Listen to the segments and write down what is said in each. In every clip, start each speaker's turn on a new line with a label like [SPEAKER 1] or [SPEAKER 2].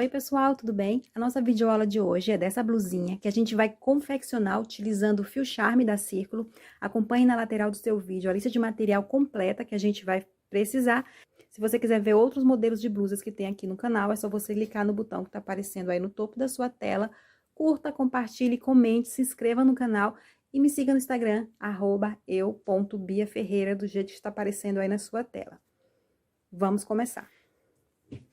[SPEAKER 1] Oi pessoal, tudo bem? A nossa videoaula de hoje é dessa blusinha que a gente vai confeccionar utilizando o fio charme da Círculo. Acompanhe na lateral do seu vídeo a lista de material completa que a gente vai precisar. Se você quiser ver outros modelos de blusas que tem aqui no canal, é só você clicar no botão que está aparecendo aí no topo da sua tela. Curta, compartilhe, comente, se inscreva no canal e me siga no Instagram, @eu.biaferreira, do jeito que está aparecendo aí na sua tela. Vamos começar.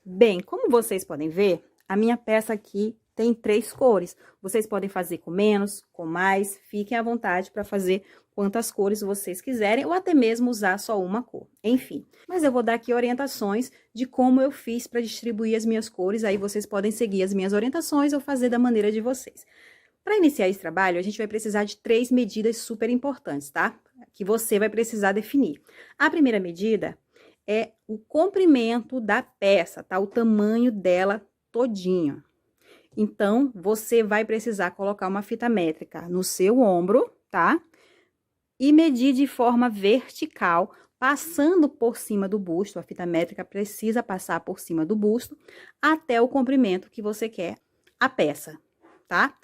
[SPEAKER 1] Bem, como vocês podem ver, a minha peça aqui tem 3 cores. Vocês podem fazer com menos, com mais, fiquem à vontade para fazer quantas cores vocês quiserem, ou até mesmo usar só uma cor, enfim. Mas eu vou dar aqui orientações de como eu fiz para distribuir as minhas cores, aí vocês podem seguir as minhas orientações ou fazer da maneira de vocês. Para iniciar esse trabalho, a gente vai precisar de 3 medidas super importantes, tá? Que você vai precisar definir. A primeira medida é o comprimento da peça, tá? O tamanho dela todinho. Então, você vai precisar colocar uma fita métrica no seu ombro, tá? E medir de forma vertical, passando por cima do busto. A fita métrica precisa passar por cima do busto, até o comprimento que você quer a peça, tá?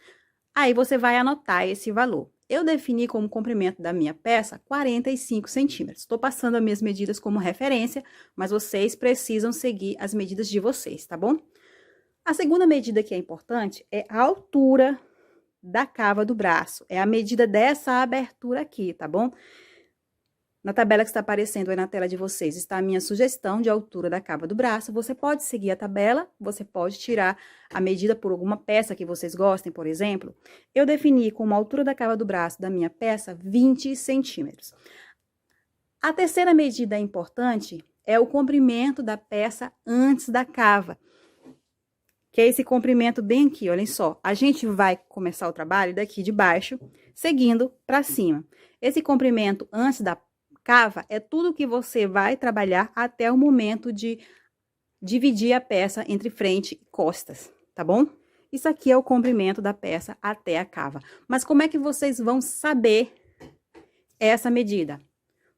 [SPEAKER 1] Aí, você vai anotar esse valor. Eu defini como comprimento da minha peça 45 centímetros. Estou passando as minhas medidas como referência, mas vocês precisam seguir as medidas de vocês, tá bom? A segunda medida que é importante é a altura da cava do braço. É a medida dessa abertura aqui, tá bom? Na tabela que está aparecendo aí na tela de vocês, está a minha sugestão de altura da cava do braço. Você pode seguir a tabela, você pode tirar a medida por alguma peça que vocês gostem, por exemplo. Eu defini como altura da cava do braço da minha peça 20 centímetros. A terceira medida importante é o comprimento da peça antes da cava, que é esse comprimento bem aqui, olhem só. A gente vai começar o trabalho daqui de baixo, seguindo para cima. Esse comprimento antes da cava é tudo que você vai trabalhar até o momento de dividir a peça entre frente e costas, tá bom? Isso aqui é o comprimento da peça até a cava. Mas como é que vocês vão saber essa medida?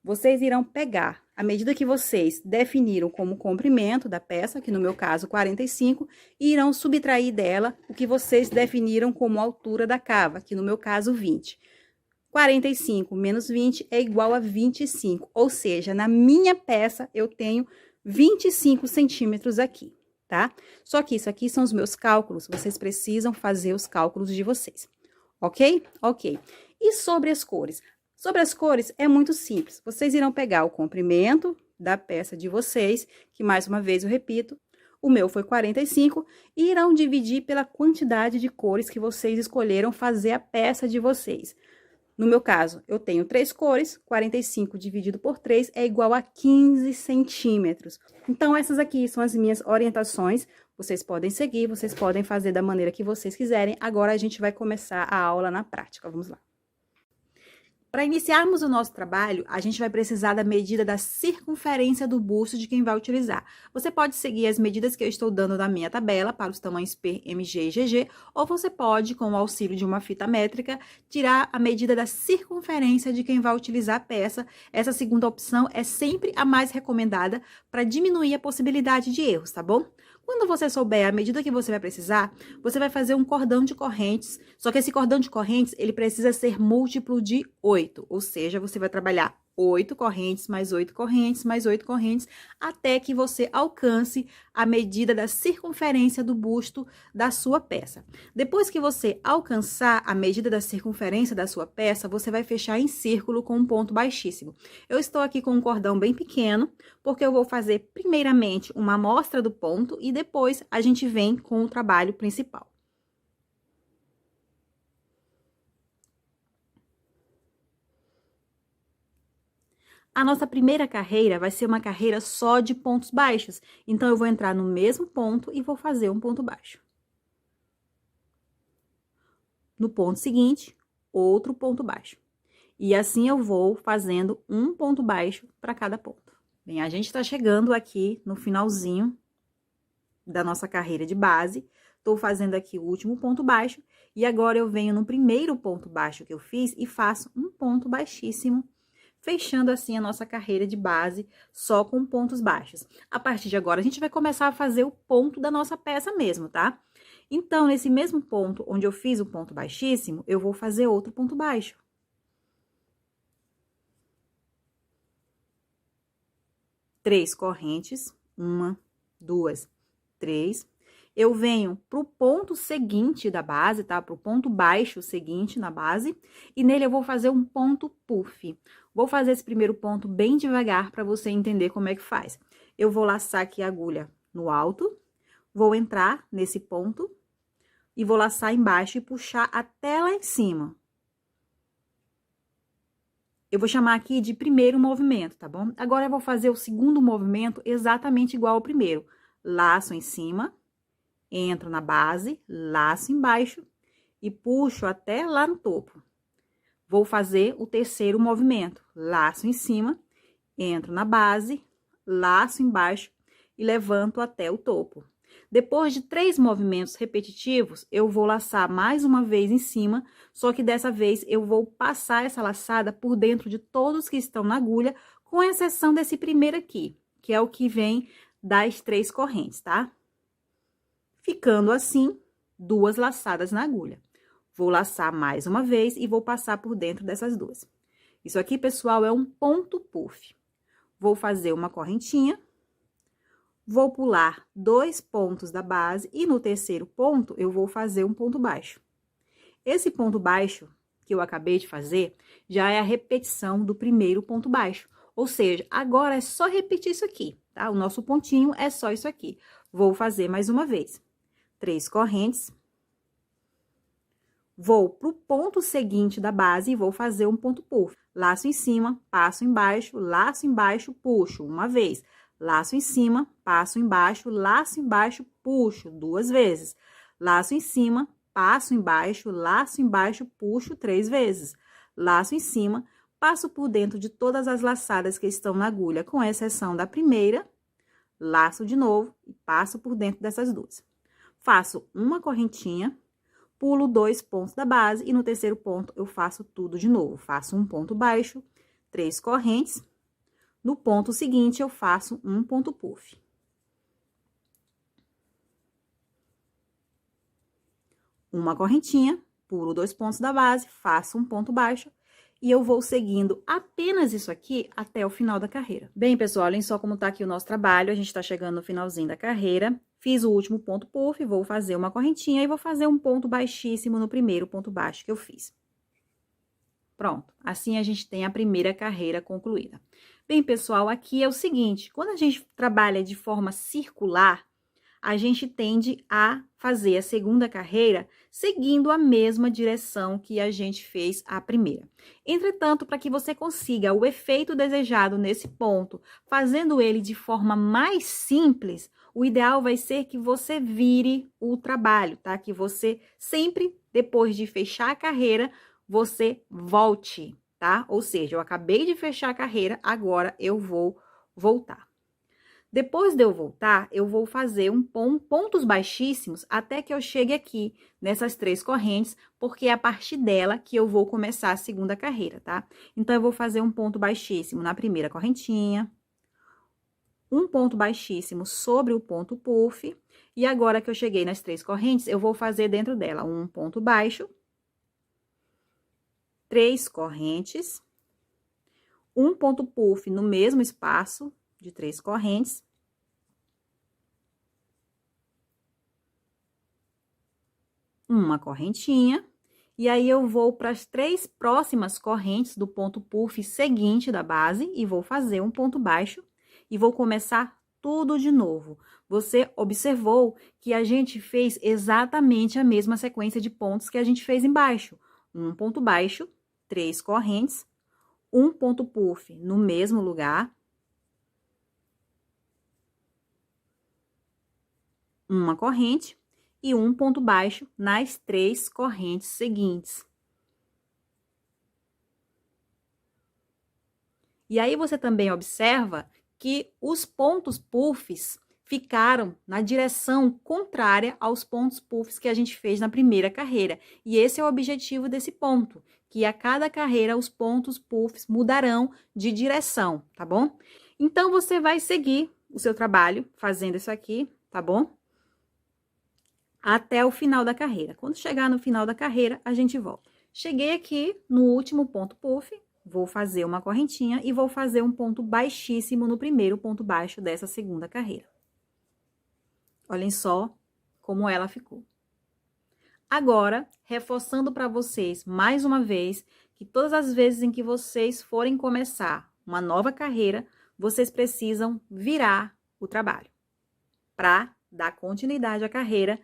[SPEAKER 1] Vocês irão pegar a medida que vocês definiram como comprimento da peça, que no meu caso 45, e irão subtrair dela o que vocês definiram como altura da cava, que no meu caso 20. 45 menos 20 é igual a 25, ou seja, na minha peça eu tenho 25 centímetros aqui, tá? Só que isso aqui são os meus cálculos, vocês precisam fazer os cálculos de vocês, ok? Ok. E sobre as cores? Sobre as cores é muito simples, vocês irão pegar o comprimento da peça de vocês, que mais uma vez eu repito, o meu foi 45, e irão dividir pela quantidade de cores que vocês escolheram fazer a peça de vocês. No meu caso, eu tenho 3 cores, 45 dividido por 3 é igual a 15 centímetros. Então, essas aqui são as minhas orientações. Vocês podem seguir, vocês podem fazer da maneira que vocês quiserem. Agora, a gente vai começar a aula na prática. Vamos lá. Para iniciarmos o nosso trabalho, a gente vai precisar da medida da circunferência do busto de quem vai utilizar. Você pode seguir as medidas que eu estou dando na minha tabela para os tamanhos P, MG e GG, ou você pode, com o auxílio de uma fita métrica, tirar a medida da circunferência de quem vai utilizar a peça. Essa segunda opção é sempre a mais recomendada para diminuir a possibilidade de erros, tá bom? Quando você souber a medida que você vai precisar, você vai fazer um cordão de correntes, só que esse cordão de correntes, ele precisa ser múltiplo de 8, ou seja, você vai trabalhar 8 correntes, mais 8 correntes, mais 8 correntes, até que você alcance a medida da circunferência do busto da sua peça. Depois que você alcançar a medida da circunferência da sua peça, você vai fechar em círculo com um ponto baixíssimo. Eu estou aqui com um cordão bem pequeno, porque eu vou fazer primeiramente uma amostra do ponto e depois a gente vem com o trabalho principal. A nossa primeira carreira vai ser uma carreira só de pontos baixos. Então, eu vou entrar no mesmo ponto e vou fazer um ponto baixo. No ponto seguinte, outro ponto baixo. E assim eu vou fazendo um ponto baixo para cada ponto. Bem, a gente está chegando aqui no finalzinho da nossa carreira de base. Estou fazendo aqui o último ponto baixo. E agora, eu venho no primeiro ponto baixo que eu fiz e faço um ponto baixíssimo, fechando assim a nossa carreira de base só com pontos baixos. A partir de agora, a gente vai começar a fazer o ponto da nossa peça mesmo, tá? Então, nesse mesmo ponto onde eu fiz o ponto baixíssimo, eu vou fazer outro ponto baixo. Três correntes, 1, 2, 3. Eu venho pro ponto seguinte da base, tá? Pro ponto baixo seguinte na base, e nele eu vou fazer um ponto puff. Vou fazer esse primeiro ponto bem devagar para você entender como é que faz. Eu vou laçar aqui a agulha no alto, vou entrar nesse ponto e vou laçar embaixo e puxar até lá em cima. Eu vou chamar aqui de primeiro movimento, tá bom? Agora eu vou fazer o segundo movimento exatamente igual ao primeiro. Laço em cima, entro na base, laço embaixo e puxo até lá no topo. Vou fazer o terceiro movimento. Laço em cima, entro na base, laço embaixo e levanto até o topo. Depois de 3 movimentos repetitivos, eu vou laçar mais uma vez em cima, só que dessa vez eu vou passar essa laçada por dentro de todos que estão na agulha, com exceção desse primeiro aqui, que é o que vem das 3 correntes, tá? Ficando assim, 2 laçadas na agulha. Vou laçar mais uma vez e vou passar por dentro dessas 2. Isso aqui, pessoal, é um ponto puff. Vou fazer uma correntinha. Vou pular 2 pontos da base e no terceiro ponto eu vou fazer um ponto baixo. Esse ponto baixo que eu acabei de fazer já é a repetição do primeiro ponto baixo. Ou seja, agora é só repetir isso aqui, tá? O nosso pontinho é só isso aqui. Vou fazer mais uma vez. 3 correntes. Vou pro ponto seguinte da base e vou fazer um ponto puff. Laço em cima, passo embaixo, laço embaixo, puxo uma vez. Laço em cima, passo embaixo, laço embaixo, puxo 2 vezes. Laço em cima, passo embaixo, puxo 3 vezes. Laço em cima, passo por dentro de todas as laçadas que estão na agulha, com exceção da primeira. Laço de novo e passo por dentro dessas 2. Faço uma correntinha, pulo 2 pontos da base e no terceiro ponto eu faço tudo de novo. Faço um ponto baixo, 3 correntes. No ponto seguinte, eu faço um ponto puff. Uma correntinha, pulo 2 pontos da base, faço um ponto baixo e eu vou seguindo apenas isso aqui até o final da carreira. Bem, pessoal, olhem só como tá aqui o nosso trabalho, a gente tá chegando no finalzinho da carreira. Fiz o último ponto puff, vou fazer uma correntinha e vou fazer um ponto baixíssimo no primeiro ponto baixo que eu fiz. Pronto, assim a gente tem a primeira carreira concluída. Bem, pessoal, aqui é o seguinte, quando a gente trabalha de forma circular, a gente tende a fazer a segunda carreira seguindo a mesma direção que a gente fez a primeira. Entretanto, para que você consiga o efeito desejado nesse ponto, fazendo ele de forma mais simples, o ideal vai ser que você vire o trabalho, tá? Que você sempre, depois de fechar a carreira, você volte, tá? Ou seja, eu acabei de fechar a carreira, agora eu vou voltar. Depois de eu voltar, eu vou fazer pontos baixíssimos até que eu chegue aqui nessas 3 correntes, porque é a partir dela que eu vou começar a segunda carreira, tá? Então, eu vou fazer um ponto baixíssimo na primeira correntinha, um ponto baixíssimo sobre o ponto puff, e agora que eu cheguei nas 3 correntes, eu vou fazer dentro dela um ponto baixo, 3 correntes, um ponto puff no mesmo espaço de 3 correntes. Uma correntinha. E aí, eu vou para as 3 próximas correntes do ponto puff seguinte da base e vou fazer um ponto baixo e vou começar tudo de novo. Você observou que a gente fez exatamente a mesma sequência de pontos que a gente fez embaixo. Um ponto baixo, 3 correntes, um ponto puff no mesmo lugar, uma corrente e um ponto baixo nas 3 correntes seguintes. E aí, você também observa que os pontos puffs ficaram na direção contrária aos pontos puffs que a gente fez na primeira carreira. E esse é o objetivo desse ponto, que a cada carreira os pontos puffs mudarão de direção, tá bom? Então, você vai seguir o seu trabalho fazendo isso aqui, tá bom? Até o final da carreira. Quando chegar no final da carreira, a gente volta. Cheguei aqui no último ponto puff, vou fazer uma correntinha e vou fazer um ponto baixíssimo no primeiro ponto baixo dessa segunda carreira. Olhem só como ela ficou. Agora, reforçando para vocês mais uma vez, que todas as vezes em que vocês forem começar uma nova carreira, vocês precisam virar o trabalho para dar continuidade à carreira,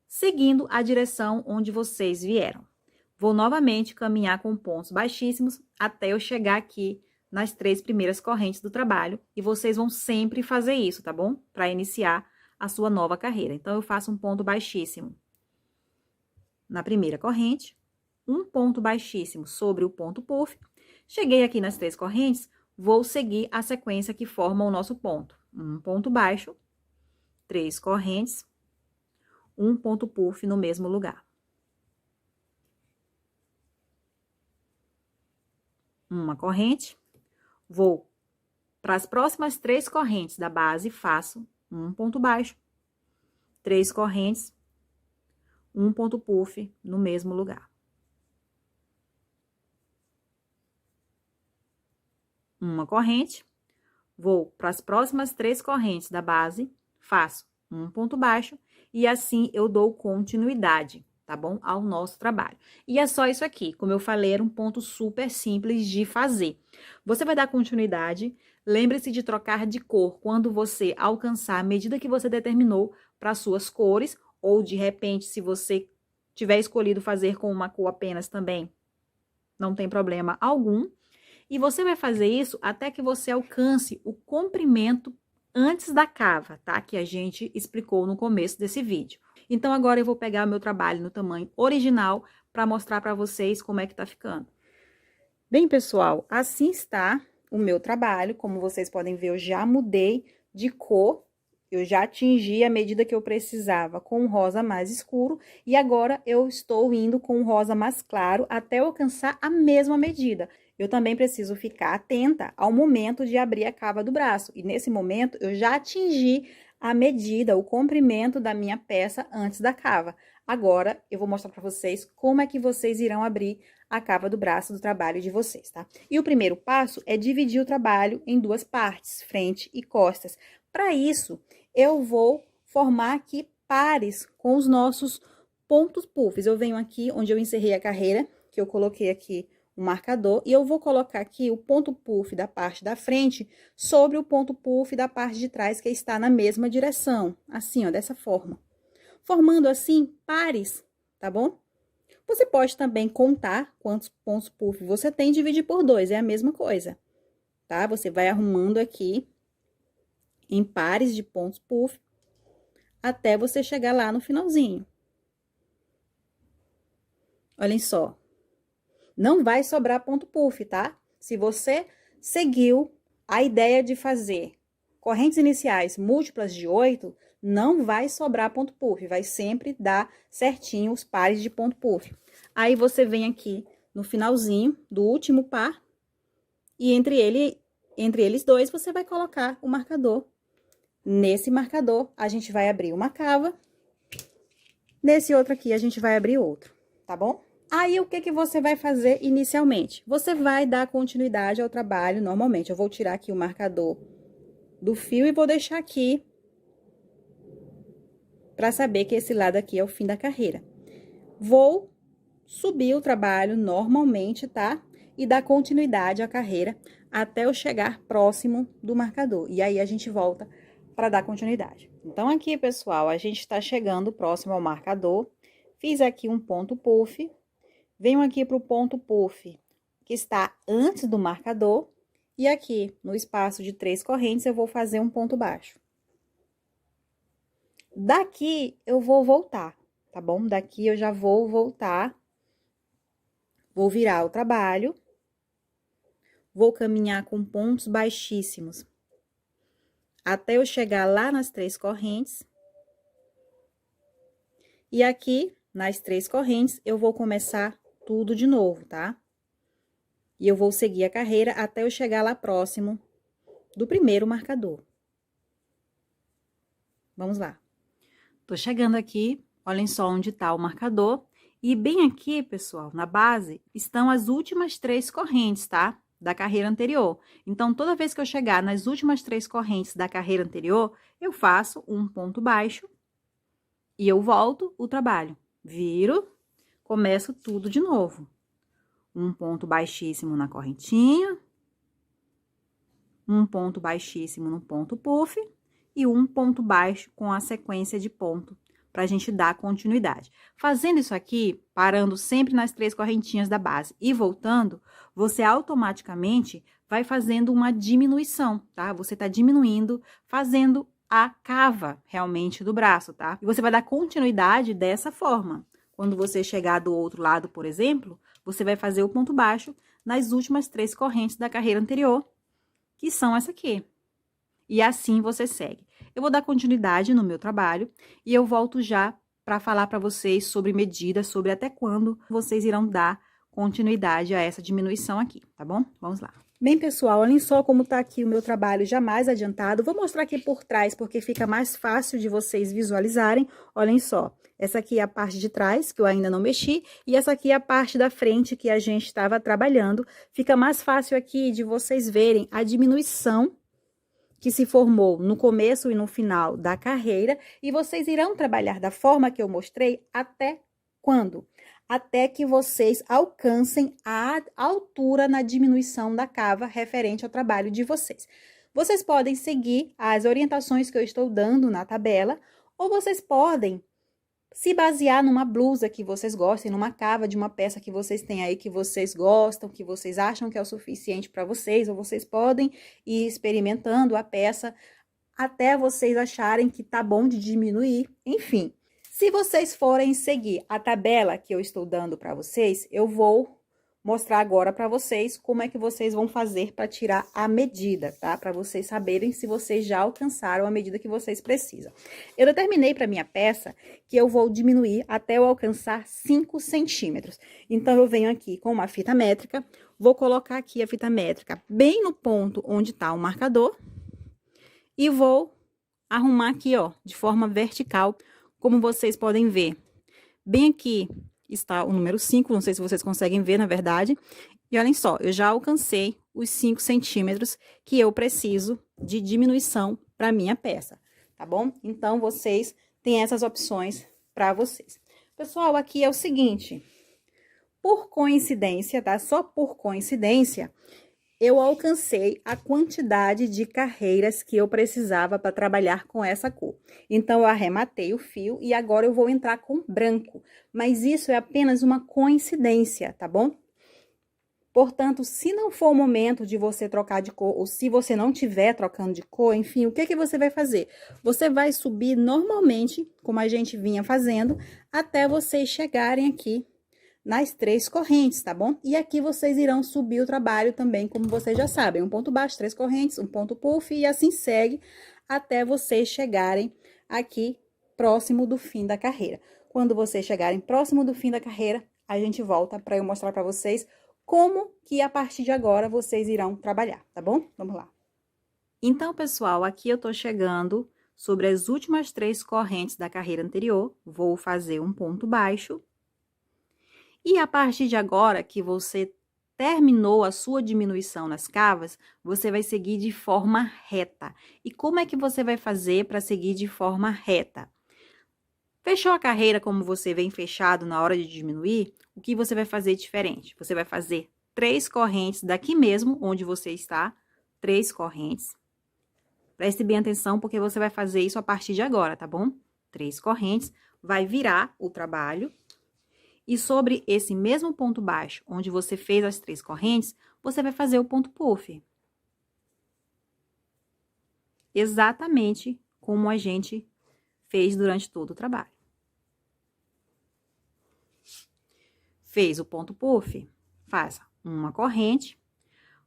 [SPEAKER 1] seguindo a direção onde vocês vieram. Vou novamente caminhar com pontos baixíssimos até eu chegar aqui nas 3 primeiras correntes do trabalho, e vocês vão sempre fazer isso, tá bom? Para iniciar a sua nova carreira. Então, eu faço um ponto baixíssimo na primeira corrente, um ponto baixíssimo sobre o ponto puff. Cheguei aqui nas 3 correntes, vou seguir a sequência que forma o nosso ponto. Um ponto baixo, 3 correntes, um ponto puff no mesmo lugar. Uma corrente, vou para as próximas 3 correntes da base, faço um ponto baixo, 3 correntes, um ponto puff no mesmo lugar. Uma corrente, vou para as próximas 3 correntes da base, faço um ponto baixo, e assim eu dou continuidade, tá bom? Ao nosso trabalho. E é só isso aqui, como eu falei, era um ponto super simples de fazer. Você vai dar continuidade, lembre-se de trocar de cor quando você alcançar a medida que você determinou para as suas cores, ou de repente, se você tiver escolhido fazer com uma cor apenas também, não tem problema algum. E você vai fazer isso até que você alcance o comprimento antes da cava, tá? Que a gente explicou no começo desse vídeo. Então, agora eu vou pegar o meu trabalho no tamanho original para mostrar para vocês como é que tá ficando. Bem, pessoal, assim está o meu trabalho. Como vocês podem ver, eu já mudei de cor. Eu já atingi a medida que eu precisava com um rosa mais escuro. E agora, eu estou indo com um rosa mais claro até alcançar a mesma medida. Eu também preciso ficar atenta ao momento de abrir a cava do braço. E nesse momento, eu já atingi a medida, o comprimento da minha peça antes da cava. Agora, eu vou mostrar para vocês como é que vocês irão abrir a cava do braço do trabalho de vocês, tá? E o primeiro passo é dividir o trabalho em 2 partes, frente e costas. Para isso, eu vou formar aqui pares com os nossos pontos puffs. Eu venho aqui onde eu encerrei a carreira, que eu coloquei aqui o marcador, e eu vou colocar aqui o ponto puff da parte da frente sobre o ponto puff da parte de trás, que está na mesma direção, assim, ó, dessa forma. Formando assim pares, tá bom? Você pode também contar quantos pontos puff você tem e dividir por 2, é a mesma coisa, tá? Você vai arrumando aqui em pares de pontos puff até você chegar lá no finalzinho. Olhem só. Não vai sobrar ponto puff, tá? Se você seguiu a ideia de fazer correntes iniciais múltiplas de 8, não vai sobrar ponto puff, vai sempre dar certinho os pares de ponto puff. Aí, você vem aqui no finalzinho do último par, e entre eles dois, você vai colocar o marcador. Nesse marcador, a gente vai abrir uma cava, nesse outro aqui, a gente vai abrir outro, tá bom? Aí, o que que você vai fazer inicialmente? Você vai dar continuidade ao trabalho normalmente. Eu vou tirar aqui o marcador do fio e vou deixar aqui para saber que esse lado aqui é o fim da carreira. Vou subir o trabalho normalmente, tá? E dar continuidade à carreira até eu chegar próximo do marcador. E aí, a gente volta para dar continuidade. Então, aqui, pessoal, a gente está chegando próximo ao marcador. Fiz aqui um ponto puff. Venho aqui para o ponto puff, que está antes do marcador, e aqui, no espaço de 3 correntes, eu vou fazer um ponto baixo. Daqui, eu vou voltar, tá bom? Daqui, eu já vou voltar, vou virar o trabalho, vou caminhar com pontos baixíssimos, até eu chegar lá nas 3 correntes, e aqui, nas 3 correntes, eu vou começar tudo de novo, tá? E eu vou seguir a carreira até eu chegar lá próximo do primeiro marcador. Vamos lá. Tô chegando aqui, olhem só onde tá o marcador. E bem aqui, pessoal, na base, estão as últimas 3 correntes, tá? Da carreira anterior. Então, toda vez que eu chegar nas últimas 3 correntes da carreira anterior, eu faço um ponto baixo e eu volto o trabalho. Viro, começo tudo de novo. Um ponto baixíssimo na correntinha, um ponto baixíssimo no ponto puff e um ponto baixo com a sequência de ponto, para a gente dar continuidade. Fazendo isso aqui, parando sempre nas 3 correntinhas da base e voltando, você automaticamente vai fazendo uma diminuição, tá? Você tá diminuindo, fazendo a cava realmente do braço, tá? E você vai dar continuidade dessa forma. Quando você chegar do outro lado, por exemplo, você vai fazer o ponto baixo nas últimas 3 correntes da carreira anterior, que são essa aqui. E assim você segue. Eu vou dar continuidade no meu trabalho e eu volto já para falar para vocês sobre medidas, sobre até quando vocês irão dar continuidade a essa diminuição aqui, tá bom? Vamos lá. Bem, pessoal, olhem só como tá aqui o meu trabalho já mais adiantado. Vou mostrar aqui por trás, porque fica mais fácil de vocês visualizarem. Olhem só, essa aqui é a parte de trás, que eu ainda não mexi, e essa aqui é a parte da frente que a gente estava trabalhando. Fica mais fácil aqui de vocês verem a diminuição que se formou no começo e no final da carreira, e vocês irão trabalhar da forma que eu mostrei até quando? Até que vocês alcancem a altura na diminuição da cava referente ao trabalho de vocês. Vocês podem seguir as orientações que eu estou dando na tabela, ou vocês podem se basear numa blusa que vocês gostem, numa cava de uma peça que vocês têm aí que vocês gostam, que vocês acham que é o suficiente para vocês, ou vocês podem ir experimentando a peça até vocês acharem que tá bom de diminuir, enfim. Se vocês forem seguir a tabela que eu estou dando para vocês, eu vou mostrar agora para vocês como é que vocês vão fazer para tirar a medida, tá? Para vocês saberem se vocês já alcançaram a medida que vocês precisam. Eu determinei para minha peça que eu vou diminuir até eu alcançar 5 centímetros. Então, eu venho aqui com uma fita métrica, vou colocar aqui a fita métrica bem no ponto onde tá o marcador e vou arrumar aqui, ó, de forma vertical, como vocês podem ver. Bem aqui está o número 5, não sei se vocês conseguem ver, na verdade. E olhem só, eu já alcancei os 5 centímetros que eu preciso de diminuição para minha peça, tá bom? Então, vocês têm essas opções para vocês. Pessoal, aqui é o seguinte, por coincidência, tá? Só por coincidência, eu alcancei a quantidade de carreiras que eu precisava para trabalhar com essa cor. Então, eu arrematei o fio e agora eu vou entrar com branco. Mas isso é apenas uma coincidência, tá bom? Portanto, se não for o momento de você trocar de cor, ou se você não estiver trocando de cor, enfim, o que você vai fazer? Você vai subir normalmente, como a gente vinha fazendo, até vocês chegarem aqui nas 3 correntes, tá bom? E aqui vocês irão subir o trabalho também, como vocês já sabem, um ponto baixo, 3 correntes, um ponto puff, e assim segue até vocês chegarem aqui próximo do fim da carreira. Quando vocês chegarem próximo do fim da carreira, a gente volta para eu mostrar para vocês como que a partir de agora vocês irão trabalhar, tá bom? Vamos lá. Então, pessoal, aqui eu tô chegando sobre as últimas 3 correntes da carreira anterior, vou fazer um ponto baixo. E a partir de agora que você terminou a sua diminuição nas cavas, você vai seguir de forma reta. E como é que você vai fazer para seguir de forma reta? Fechou a carreira como você vem fechado na hora de diminuir, o que você vai fazer diferente? Você vai fazer 3 correntes daqui mesmo, onde você está, 3 correntes. Preste bem atenção, porque você vai fazer isso a partir de agora, tá bom? 3 correntes, vai virar o trabalho. E sobre esse mesmo ponto baixo, onde você fez as 3 correntes, você vai fazer o ponto puff. Exatamente como a gente fez durante todo o trabalho. Fez o ponto puff, faça uma corrente,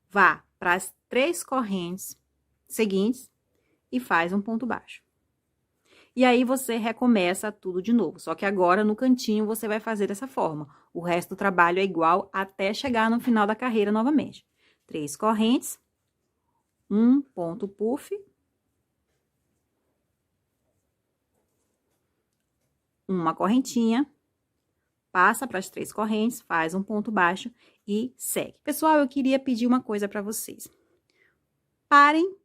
[SPEAKER 1] vá para as 3 correntes seguintes e faz um ponto baixo. E aí, você recomeça tudo de novo. Só que agora, no cantinho, você vai fazer dessa forma. O resto do trabalho é igual até chegar no final da carreira novamente. 3 correntes, um ponto puff, uma correntinha, passa para as 3 correntes, faz um ponto baixo e segue. Pessoal, eu queria pedir uma coisa para vocês. Parem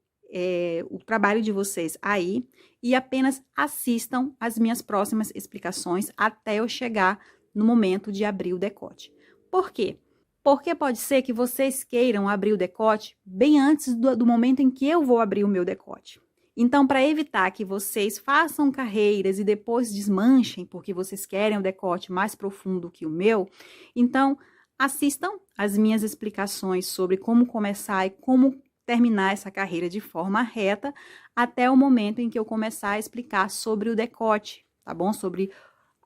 [SPEAKER 1] o trabalho de vocês aí e apenas assistam as minhas próximas explicações até eu chegar no momento de abrir o decote. Por quê? Porque pode ser que vocês queiram abrir o decote bem antes do momento em que eu vou abrir o meu decote. Então, para evitar que vocês façam carreiras e depois desmanchem, porque vocês querem o decote mais profundo que o meu, então, assistam as minhas explicações sobre como começar e como terminar essa carreira de forma reta até o momento em que eu começar a explicar sobre o decote, tá bom? Sobre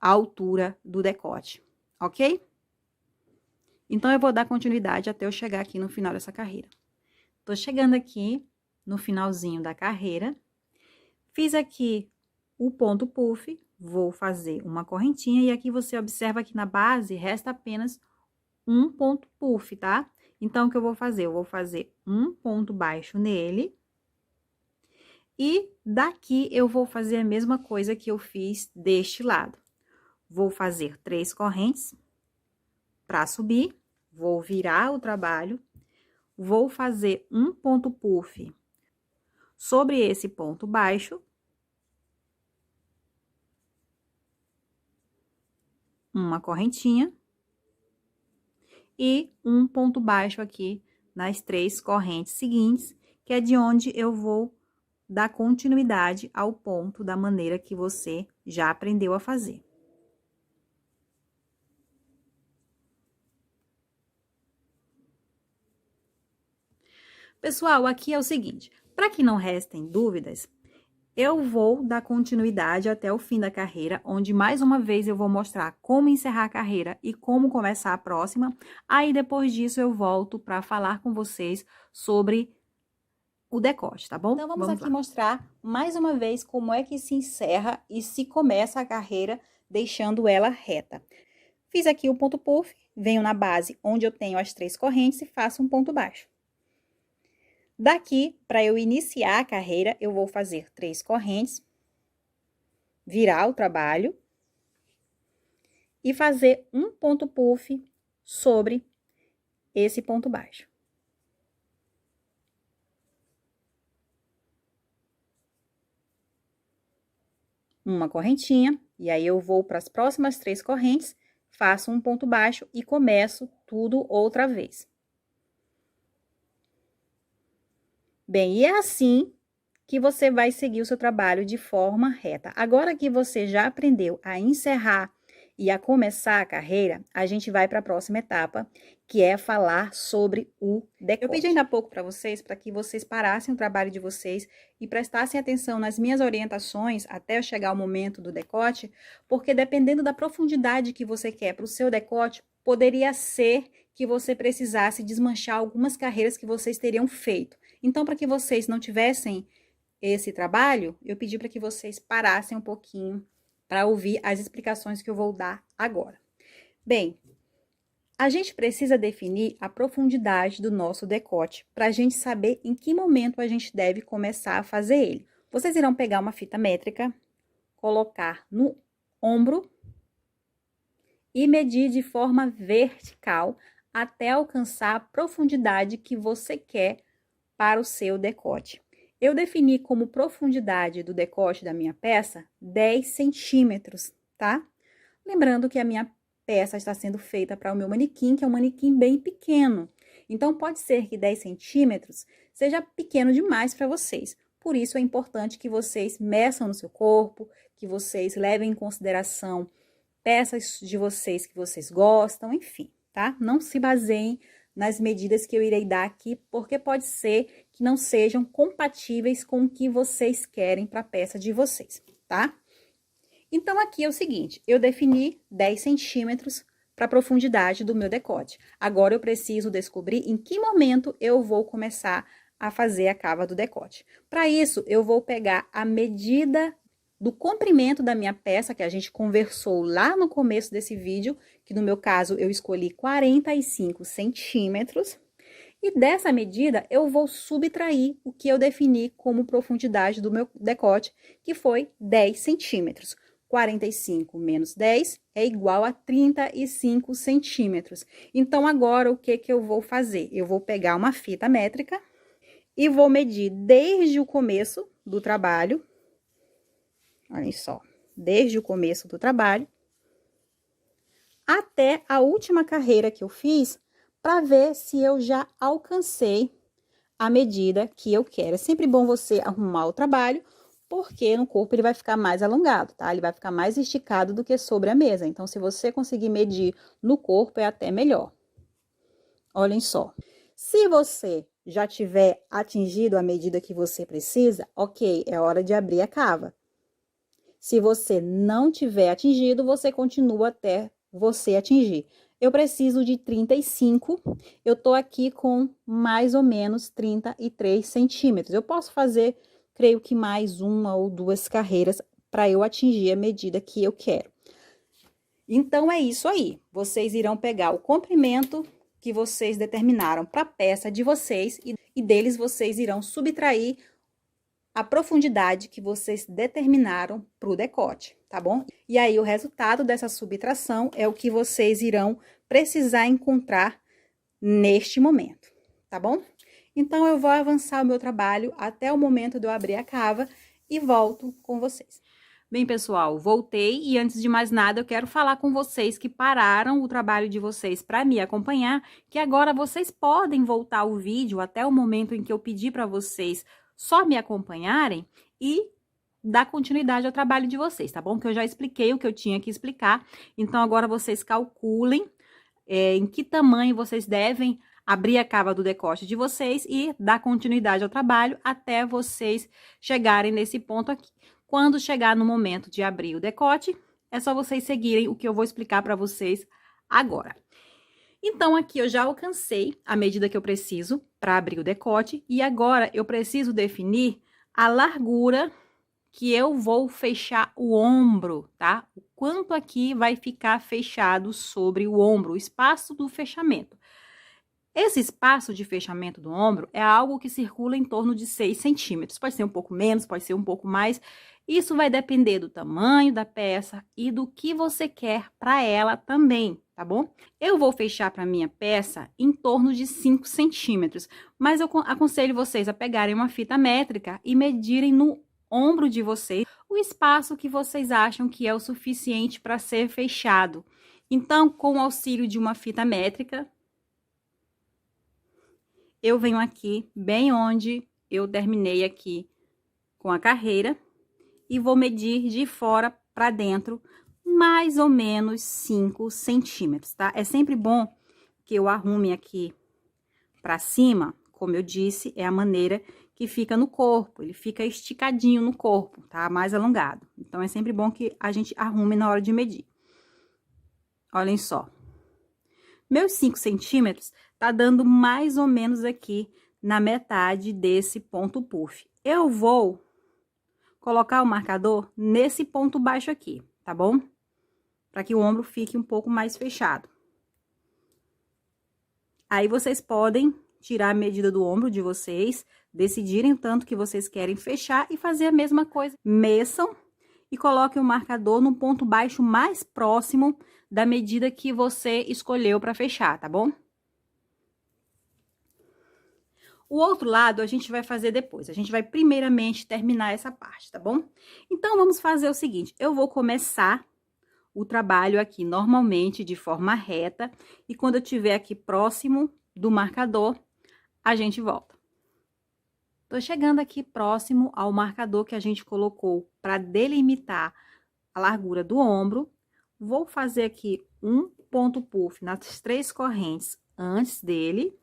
[SPEAKER 1] a altura do decote, ok? Então, eu vou dar continuidade até eu chegar aqui no final dessa carreira. Tô chegando aqui no finalzinho da carreira, fiz aqui o ponto puff, vou fazer uma correntinha, e aqui você observa que na base resta apenas um ponto puff, tá? Então, o que eu vou fazer? Eu vou fazer um ponto baixo nele, e daqui eu vou fazer a mesma coisa que eu fiz deste lado. Vou fazer 3 correntes para subir, vou virar o trabalho, vou fazer um ponto puff sobre esse ponto baixo, uma correntinha e um ponto baixo aqui nas 3 correntes seguintes, que é de onde eu vou dar continuidade ao ponto da maneira que você já aprendeu a fazer. Pessoal, aqui é o seguinte, para que não restem dúvidas, eu vou dar continuidade até o fim da carreira, onde mais uma vez eu vou mostrar como encerrar a carreira e como começar a próxima. Aí, depois disso, eu volto para falar com vocês sobre o decote, tá bom? Então, vamos aqui mostrar mais uma vez como é que se encerra e se começa a carreira, deixando ela reta. Fiz aqui o ponto puff, venho na base onde eu tenho as 3 correntes e faço um ponto baixo. Daqui, para eu iniciar a carreira, eu vou fazer 3 correntes, virar o trabalho e fazer um ponto puff sobre esse ponto baixo. Uma correntinha, e aí eu vou para as próximas 3 correntes, faço um ponto baixo e começo tudo outra vez. Bem, e é assim que você vai seguir o seu trabalho de forma reta. Agora que você já aprendeu a encerrar e a começar a carreira, a gente vai para a próxima etapa, que é falar sobre o decote. Eu pedi ainda há pouco para vocês, para que vocês parassem o trabalho de vocês e prestassem atenção nas minhas orientações até chegar ao momento do decote, porque dependendo da profundidade que você quer para o seu decote, poderia ser que você precisasse desmanchar algumas carreiras que vocês teriam feito. Então, para que vocês não tivessem esse trabalho, eu pedi para que vocês parassem um pouquinho para ouvir as explicações que eu vou dar agora. Bem, a gente precisa definir a profundidade do nosso decote para a gente saber em que momento a gente deve começar a fazer ele. Vocês irão pegar uma fita métrica, colocar no ombro e medir de forma vertical até alcançar a profundidade que você quer para o seu decote. Eu defini como profundidade do decote da minha peça 10 centímetros, tá? Lembrando que a minha peça está sendo feita para o meu manequim, que é um manequim bem pequeno. Então, pode ser que 10 centímetros seja pequeno demais para vocês. Por isso, é importante que vocês meçam no seu corpo, que vocês levem em consideração peças de vocês que vocês gostam, enfim, tá? Não se baseiem nas medidas que eu irei dar aqui, porque pode ser que não sejam compatíveis com o que vocês querem para a peça de vocês, tá? Então, aqui é o seguinte, eu defini 10 centímetros para a profundidade do meu decote. Agora, eu preciso descobrir em que momento eu vou começar a fazer a cava do decote. Para isso, eu vou pegar a medida do comprimento da minha peça, que a gente conversou lá no começo desse vídeo, que no meu caso eu escolhi 45 centímetros. E dessa medida, eu vou subtrair o que eu defini como profundidade do meu decote, que foi 10 centímetros. 45 menos 10 é igual a 35 centímetros. Então, agora, o que eu vou fazer? Eu vou pegar uma fita métrica e vou medir desde o começo do trabalho. Olhem só, desde o começo do trabalho até a última carreira que eu fiz, para ver se eu já alcancei a medida que eu quero. É sempre bom você arrumar o trabalho, porque no corpo ele vai ficar mais alongado, tá? Ele vai ficar mais esticado do que sobre a mesa. Então, se você conseguir medir no corpo, é até melhor. Olhem só. Se você já tiver atingido a medida que você precisa, ok, é hora de abrir a cava. Se você não tiver atingido, você continua até você atingir. Eu preciso de 35, eu tô aqui com mais ou menos 33 centímetros. Eu posso fazer, creio que mais uma ou duas carreiras para eu atingir a medida que eu quero. Então, é isso aí. Vocês irão pegar o comprimento que vocês determinaram para a peça de vocês e deles vocês irão subtrair a profundidade que vocês determinaram para o decote, tá bom? E aí, o resultado dessa subtração é o que vocês irão precisar encontrar neste momento, tá bom? Então, eu vou avançar o meu trabalho até o momento de eu abrir a cava e volto com vocês. Bem, pessoal, voltei e antes de mais nada eu quero falar com vocês que pararam o trabalho de vocês para me acompanhar, que agora vocês podem voltar o vídeo até o momento em que eu pedi para vocês só me acompanharem e dar continuidade ao trabalho de vocês, tá bom? Que eu já expliquei o que eu tinha que explicar, então agora vocês calculem em que tamanho vocês devem abrir a cava do decote de vocês e dar continuidade ao trabalho até vocês chegarem nesse ponto aqui. Quando chegar no momento de abrir o decote, é só vocês seguirem o que eu vou explicar para vocês agora. Então, aqui eu já alcancei a medida que eu preciso para abrir o decote e agora eu preciso definir a largura que eu vou fechar o ombro, tá? O quanto aqui vai ficar fechado sobre o ombro, o espaço do fechamento. Esse espaço de fechamento do ombro é algo que circula em torno de 6 centímetros. Pode ser um pouco menos, pode ser um pouco mais. Isso vai depender do tamanho da peça e do que você quer para ela também, tá bom? Eu vou fechar para minha peça em torno de 5 centímetros, mas eu aconselho vocês a pegarem uma fita métrica e medirem no ombro de vocês o espaço que vocês acham que é o suficiente para ser fechado. Então, com o auxílio de uma fita métrica, eu venho aqui bem onde eu terminei aqui com a carreira e vou medir de fora para dentro mais ou menos 5 centímetros, tá? É sempre bom que eu arrume aqui para cima, como eu disse, é a maneira que fica no corpo, ele fica esticadinho no corpo, tá? Mais alongado. Então, é sempre bom que a gente arrume na hora de medir. Olhem só. Meus 5 centímetros tá dando mais ou menos aqui na metade desse ponto puff. Eu vou colocar o marcador nesse ponto baixo aqui, tá bom? Para que o ombro fique um pouco mais fechado. Aí, vocês podem tirar a medida do ombro de vocês, decidirem o tanto que vocês querem fechar e fazer a mesma coisa. Meçam e coloquem o marcador no ponto baixo mais próximo da medida que você escolheu para fechar, tá bom? O outro lado a gente vai fazer depois. A gente vai primeiramente terminar essa parte, tá bom? Então, vamos fazer o seguinte. Eu vou começar o trabalho aqui normalmente de forma reta. E quando eu estiver aqui próximo do marcador, a gente volta. Tô chegando aqui próximo ao marcador que a gente colocou para delimitar a largura do ombro. Vou fazer aqui um ponto puff nas 3 correntes antes dele.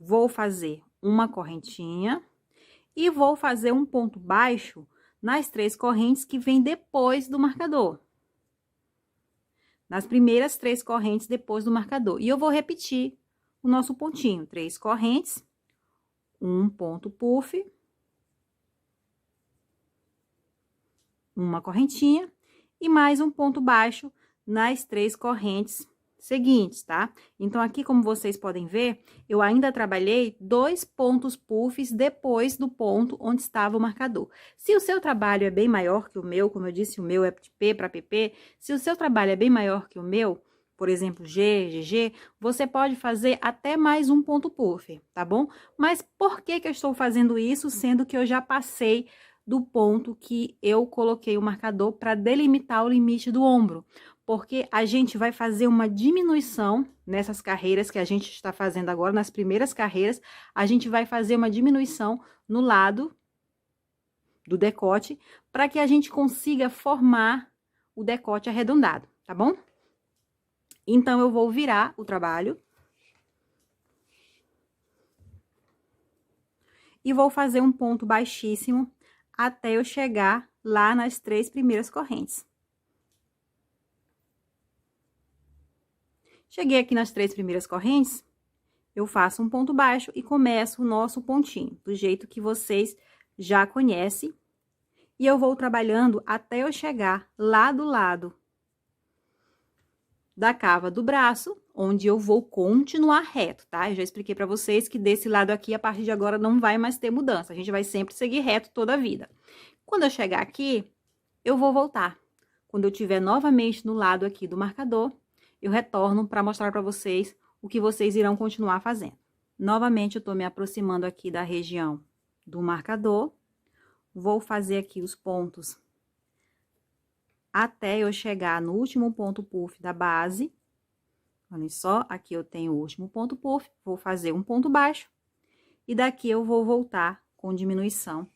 [SPEAKER 1] Vou fazer uma correntinha e vou fazer um ponto baixo nas 3 correntes que vem depois do marcador. Nas primeiras 3 correntes depois do marcador. E eu vou repetir o nosso pontinho. 3 correntes, um ponto puff, uma correntinha e mais um ponto baixo nas 3 correntes seguintes, tá? Então, aqui, como vocês podem ver, eu ainda trabalhei 2 pontos puffs depois do ponto onde estava o marcador. Se o seu trabalho é bem maior que o meu, como eu disse, o meu é de P para PP, se o seu trabalho é bem maior que o meu, por exemplo, G, GG, você pode fazer até mais um ponto puff, tá bom? Mas por que que eu estou fazendo isso, sendo que eu já passei do ponto que eu coloquei o marcador para delimitar o limite do ombro? Porque a gente vai fazer uma diminuição nessas carreiras que a gente está fazendo agora, nas primeiras carreiras, a gente vai fazer uma diminuição no lado do decote, para que a gente consiga formar o decote arredondado, tá bom? Então, eu vou virar o trabalho e vou fazer um ponto baixíssimo até eu chegar lá nas 3 primeiras correntes. Cheguei aqui nas 3 primeiras correntes, eu faço um ponto baixo e começo o nosso pontinho, do jeito que vocês já conhecem. E eu vou trabalhando até eu chegar lá do lado da cava do braço, onde eu vou continuar reto, tá? Eu já expliquei pra vocês que desse lado aqui, a partir de agora, não vai mais ter mudança. A gente vai sempre seguir reto toda a vida. Quando eu chegar aqui, eu vou voltar. Quando eu tiver novamente no lado aqui do marcador, eu retorno para mostrar para vocês o que vocês irão continuar fazendo. Novamente, eu tô me aproximando aqui da região do marcador. Vou fazer aqui os pontos até eu chegar no último ponto puff da base. Olha só, aqui eu tenho o último ponto puff, vou fazer um ponto baixo. E daqui eu vou voltar com diminuição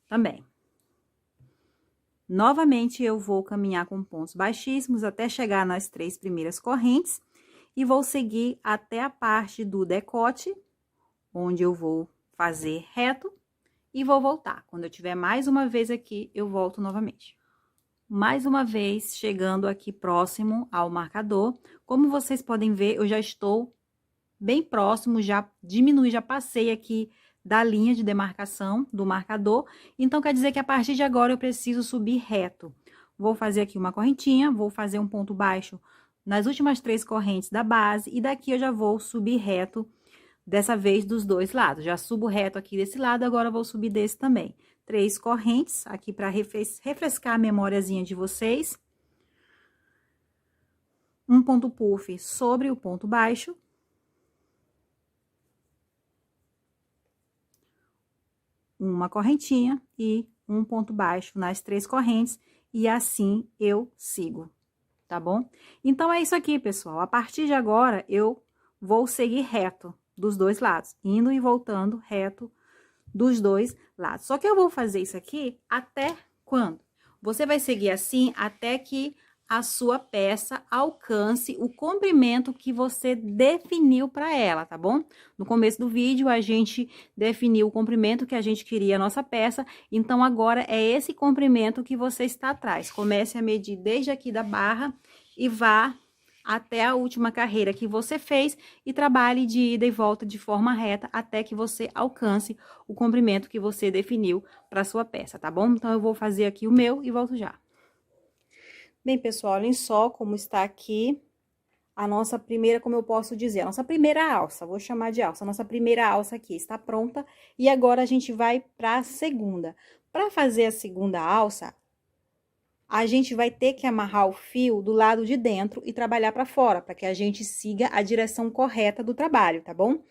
[SPEAKER 1] também. Novamente, eu vou caminhar com pontos baixíssimos até chegar nas 3 primeiras correntes. E vou seguir até a parte do decote, onde eu vou fazer reto. E vou voltar. Quando eu tiver mais uma vez aqui, eu volto novamente. Mais uma vez, chegando aqui próximo ao marcador. Como vocês podem ver, eu já estou bem próximo, já diminui, já passei aqui da linha de demarcação do marcador. Então, quer dizer que a partir de agora eu preciso subir reto. Vou fazer aqui uma correntinha, vou fazer um ponto baixo nas últimas 3 correntes da base. E daqui eu já vou subir reto, dessa vez dos 2 lados. Já subo reto aqui desse lado, agora eu vou subir desse também. 3 correntes, aqui para refrescar a memóriazinha de vocês. Um ponto puff sobre o ponto baixo. Uma correntinha e um ponto baixo nas 3 correntes. E assim eu sigo, tá bom? Então, é isso aqui, pessoal. A partir de agora, eu vou seguir reto dos 2 lados. Indo e voltando reto dos 2 lados. Só que eu vou fazer isso aqui até quando? Você vai seguir assim até que a sua peça alcance o comprimento que você definiu para ela, tá bom? No começo do vídeo, a gente definiu o comprimento que a gente queria a nossa peça, então agora é esse comprimento que você está atrás. Comece a medir desde aqui da barra e vá até a última carreira que você fez e trabalhe de ida e volta de forma reta até que você alcance o comprimento que você definiu para sua peça, tá bom? Então, eu vou fazer aqui o meu e volto já. Bem, pessoal, olhem só como está aqui a nossa primeira, como eu posso dizer, a nossa primeira alça, vou chamar de alça, a nossa primeira alça aqui está pronta e agora a gente vai para a segunda. Para fazer a segunda alça, a gente vai ter que amarrar o fio do lado de dentro e trabalhar para fora, para que a gente siga a direção correta do trabalho, tá bom?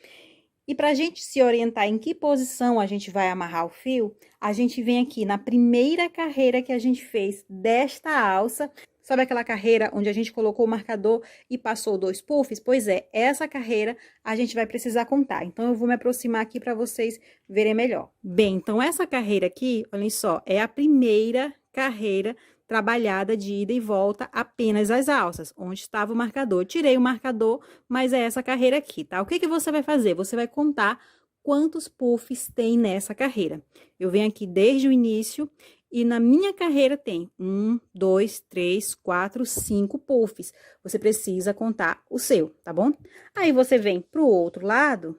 [SPEAKER 1] E para a gente se orientar em que posição a gente vai amarrar o fio, a gente vem aqui na primeira carreira que a gente fez desta alça. Sabe aquela carreira onde a gente colocou o marcador e passou 2 puffs? Pois é, essa carreira a gente vai precisar contar. Então, eu vou me aproximar aqui para vocês verem melhor. Bem, então, essa carreira aqui, olhem só, é a primeira carreira trabalhada de ida e volta apenas as alças, onde estava o marcador. Eu tirei o marcador, mas é essa carreira aqui, tá? O que que você vai fazer? Você vai contar quantos puffs tem nessa carreira. Eu venho aqui desde o início e na minha carreira tem 1, 2, 3, 4, 5 puffs. Você precisa contar o seu, tá bom? Aí, você vem pro outro lado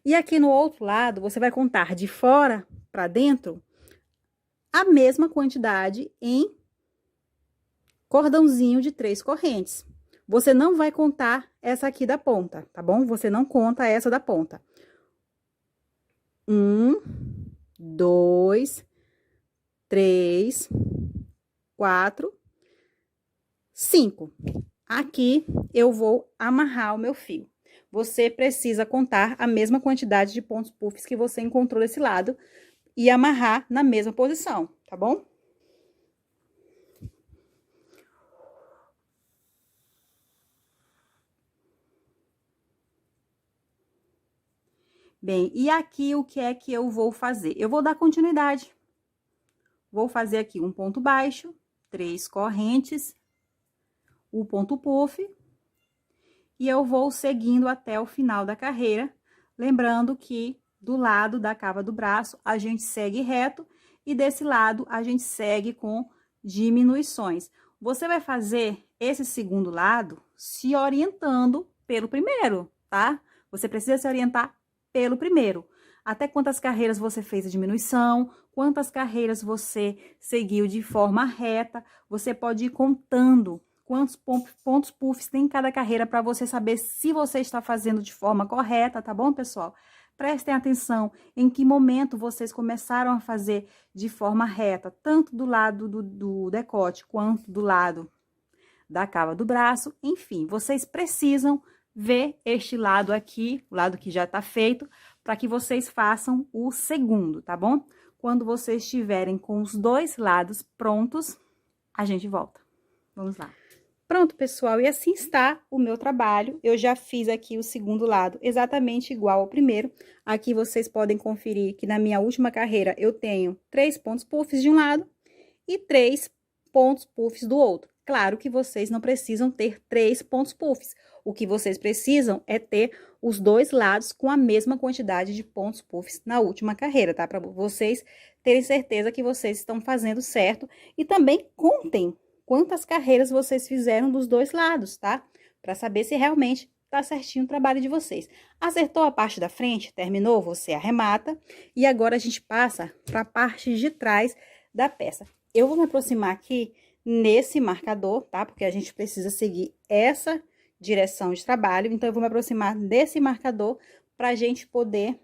[SPEAKER 1] e aqui no outro lado, você vai contar de fora para dentro a mesma quantidade em cordãozinho de 3 correntes. Você não vai contar essa aqui da ponta, tá bom? Você não conta essa da ponta. 1, 2, 3, 4, 5. Aqui eu vou amarrar o meu fio. Você precisa contar a mesma quantidade de pontos puffs que você encontrou desse lado e amarrar na mesma posição, tá bom? Bem, e aqui o que é que eu vou fazer? Eu vou dar continuidade. Vou fazer aqui um ponto baixo, 3 correntes, o ponto puff, e eu vou seguindo até o final da carreira, lembrando que do lado da cava do braço a gente segue reto e desse lado a gente segue com diminuições. Você vai fazer esse segundo lado se orientando pelo primeiro, tá? Você precisa se orientar pelo primeiro. Até quantas carreiras você fez a diminuição, quantas carreiras você seguiu de forma reta, você pode ir contando quantos pontos puffs tem em cada carreira para você saber se você está fazendo de forma correta, tá bom, pessoal? Prestem atenção em que momento vocês começaram a fazer de forma reta, tanto do lado do decote quanto do lado da cava do braço. Enfim, vocês precisam ver este lado aqui, o lado que já tá feito, para que vocês façam o segundo, tá bom? Quando vocês estiverem com os dois lados prontos, a gente volta. Vamos lá. Pronto, pessoal, e assim está o meu trabalho. Eu já fiz aqui o segundo lado exatamente igual ao primeiro. Aqui vocês podem conferir que na minha última carreira eu tenho 3 pontos puffs de um lado e 3 pontos puffs do outro. Claro que vocês não precisam ter 3 pontos puffs. O que vocês precisam é ter os dois lados com a mesma quantidade de pontos puffs na última carreira, tá? Para vocês terem certeza que vocês estão fazendo certo. E também contem quantas carreiras vocês fizeram dos dois lados, tá? Para saber se realmente tá certinho o trabalho de vocês. Acertou a parte da frente, terminou, você arremata. E agora a gente passa para a parte de trás da peça. Eu vou me aproximar aqui nesse marcador, tá? Porque a gente precisa seguir essa direção de trabalho. Então, eu vou me aproximar desse marcador para a gente poder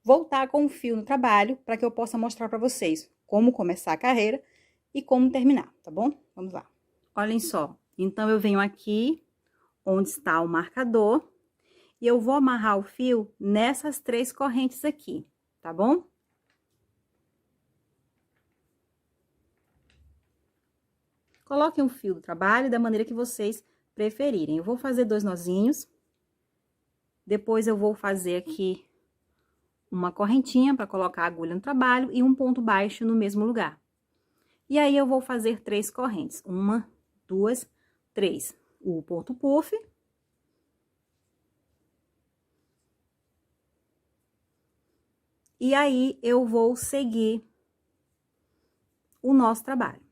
[SPEAKER 1] voltar com o fio no trabalho, para que eu possa mostrar para vocês como começar a carreira e como terminar, tá bom? Vamos lá. Olhem só, então eu venho aqui onde está o marcador e eu vou amarrar o fio nessas 3 correntes aqui, tá bom? Coloquem o fio do trabalho da maneira que vocês preferirem. Eu vou fazer 2 nozinhos, depois eu vou fazer aqui uma correntinha para colocar a agulha no trabalho e um ponto baixo no mesmo lugar. E aí, eu vou fazer 3 correntes. 1, 2, 3. O ponto puff. E aí, eu vou seguir o nosso trabalho.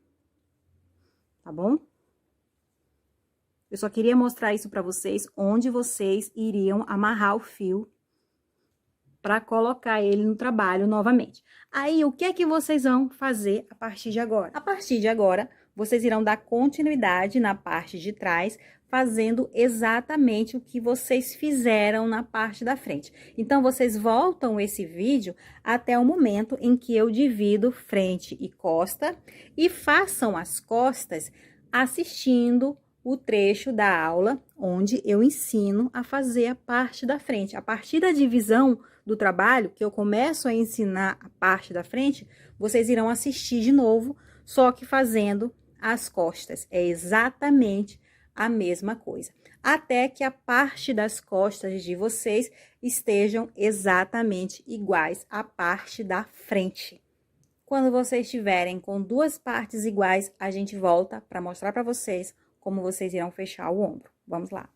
[SPEAKER 1] Tá bom? Eu só queria mostrar isso pra vocês, onde vocês iriam amarrar o fio para colocar ele no trabalho novamente. Aí, o que é que vocês vão fazer a partir de agora? A partir de agora, vocês irão dar continuidade na parte de trás, fazendo exatamente o que vocês fizeram na parte da frente. Então, vocês voltam esse vídeo até o momento em que eu divido frente e costa e façam as costas assistindo o trecho da aula onde eu ensino a fazer a parte da frente. A partir da divisão do trabalho, que eu começo a ensinar a parte da frente, vocês irão assistir de novo, só que fazendo as costas. É exatamente a mesma coisa. Até que a parte das costas de vocês estejam exatamente iguais à parte da frente. Quando vocês estiverem com 2 partes iguais, a gente volta para mostrar para vocês como vocês irão fechar o ombro. Vamos lá.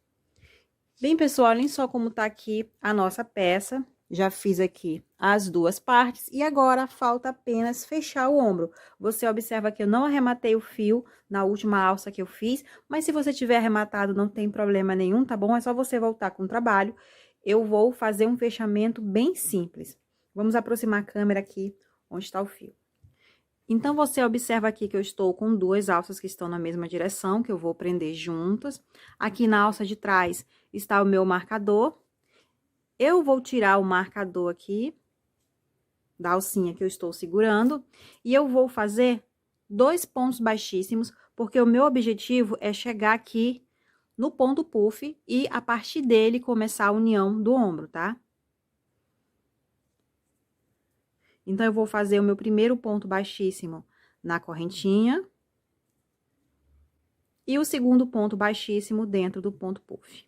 [SPEAKER 1] Bem, pessoal, olhem só como tá aqui a nossa peça. Já fiz aqui as 2 partes e agora falta apenas fechar o ombro. Você observa que eu não arrematei o fio na última alça que eu fiz, mas se você tiver arrematado não tem problema nenhum, tá bom? É só você voltar com o trabalho. Eu vou fazer um fechamento bem simples. Vamos aproximar a câmera aqui onde está o fio. Então, você observa aqui que eu estou com 2 alças que estão na mesma direção, que eu vou prender juntas. Aqui na alça de trás está o meu marcador. Eu vou tirar o marcador aqui da alcinha que eu estou segurando e eu vou fazer 2 pontos baixíssimos, porque o meu objetivo é chegar aqui no ponto puff e a partir dele começar a união do ombro, tá? Então, eu vou fazer o meu primeiro ponto baixíssimo na correntinha e o segundo ponto baixíssimo dentro do ponto puff.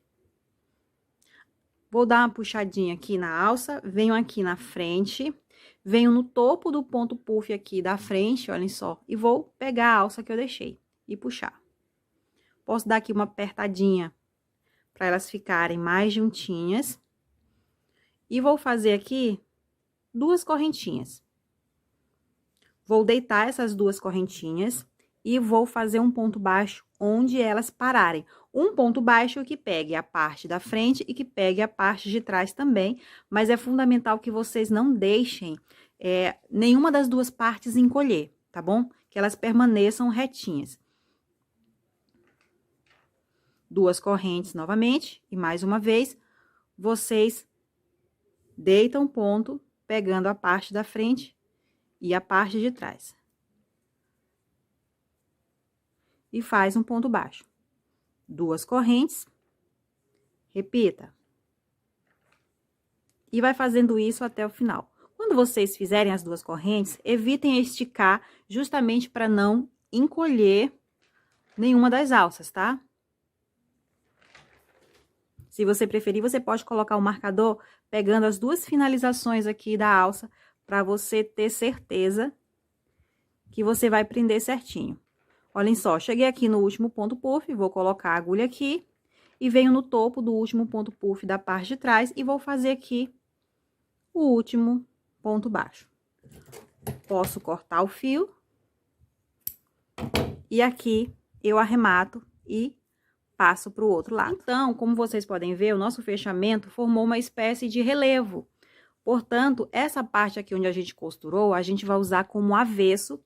[SPEAKER 1] Vou dar uma puxadinha aqui na alça, venho aqui na frente, venho no topo do ponto puff aqui da frente, olhem só, e vou pegar a alça que eu deixei e puxar. Posso dar aqui uma apertadinha para elas ficarem mais juntinhas. E vou fazer aqui 2 correntinhas. Vou deitar essas 2 correntinhas e vou fazer um ponto baixo onde elas pararem. Um ponto baixo que pegue a parte da frente e que pegue a parte de trás também, mas é fundamental que vocês não deixem nenhuma das 2 partes encolher, tá bom? Que elas permaneçam retinhas. 2 correntes novamente, e mais uma vez, vocês deitam ponto, pegando a parte da frente e a parte de trás. E faz um ponto baixo. 2 correntes, repita. E vai fazendo isso até o final. Quando vocês fizerem as 2 correntes, evitem esticar, justamente para não encolher nenhuma das alças, tá? Se você preferir, você pode colocar o marcador pegando as 2 finalizações aqui da alça, para você ter certeza que você vai prender certinho. Olhem só, cheguei aqui no último ponto puff, vou colocar a agulha aqui e venho no topo do último ponto puff da parte de trás e vou fazer aqui o último ponto baixo. Posso cortar o fio e aqui eu arremato e passo para o outro lado. Então, como vocês podem ver, o nosso fechamento formou uma espécie de relevo. Portanto, essa parte aqui onde a gente costurou, a gente vai usar como avesso.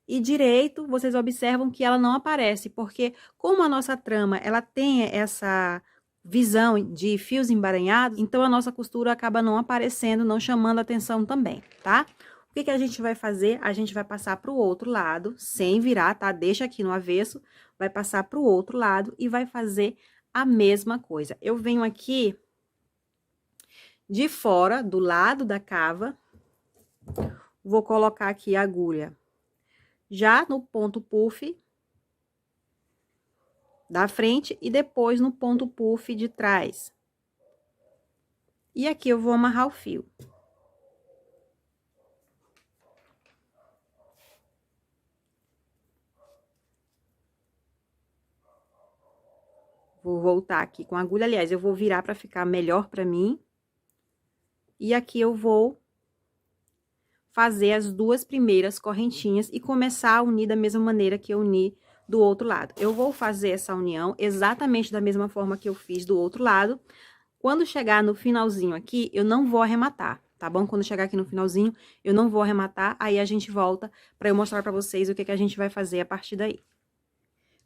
[SPEAKER 1] E direito, vocês observam que ela não aparece, porque como a nossa trama, ela tem essa visão de fios embaranhados, então a nossa costura acaba não aparecendo, não chamando atenção também, tá? O que que a gente vai fazer? A gente vai passar para o outro lado, sem virar, tá? Deixa aqui no avesso, vai passar para o outro lado e vai fazer a mesma coisa. Eu venho aqui de fora, do lado da cava, vou colocar aqui a agulha já no ponto puff da frente e depois no ponto puff de trás. E aqui eu vou amarrar o fio. Vou voltar aqui com a agulha, aliás, eu vou virar para ficar melhor para mim. E aqui eu vou fazer as 2 primeiras correntinhas e começar a unir da mesma maneira que eu uni do outro lado. Eu vou fazer essa união exatamente da mesma forma que eu fiz do outro lado. Quando chegar no finalzinho aqui, eu não vou arrematar, tá bom? Quando chegar aqui no finalzinho, eu não vou arrematar, aí a gente volta para eu mostrar para vocês o que que a gente vai fazer a partir daí.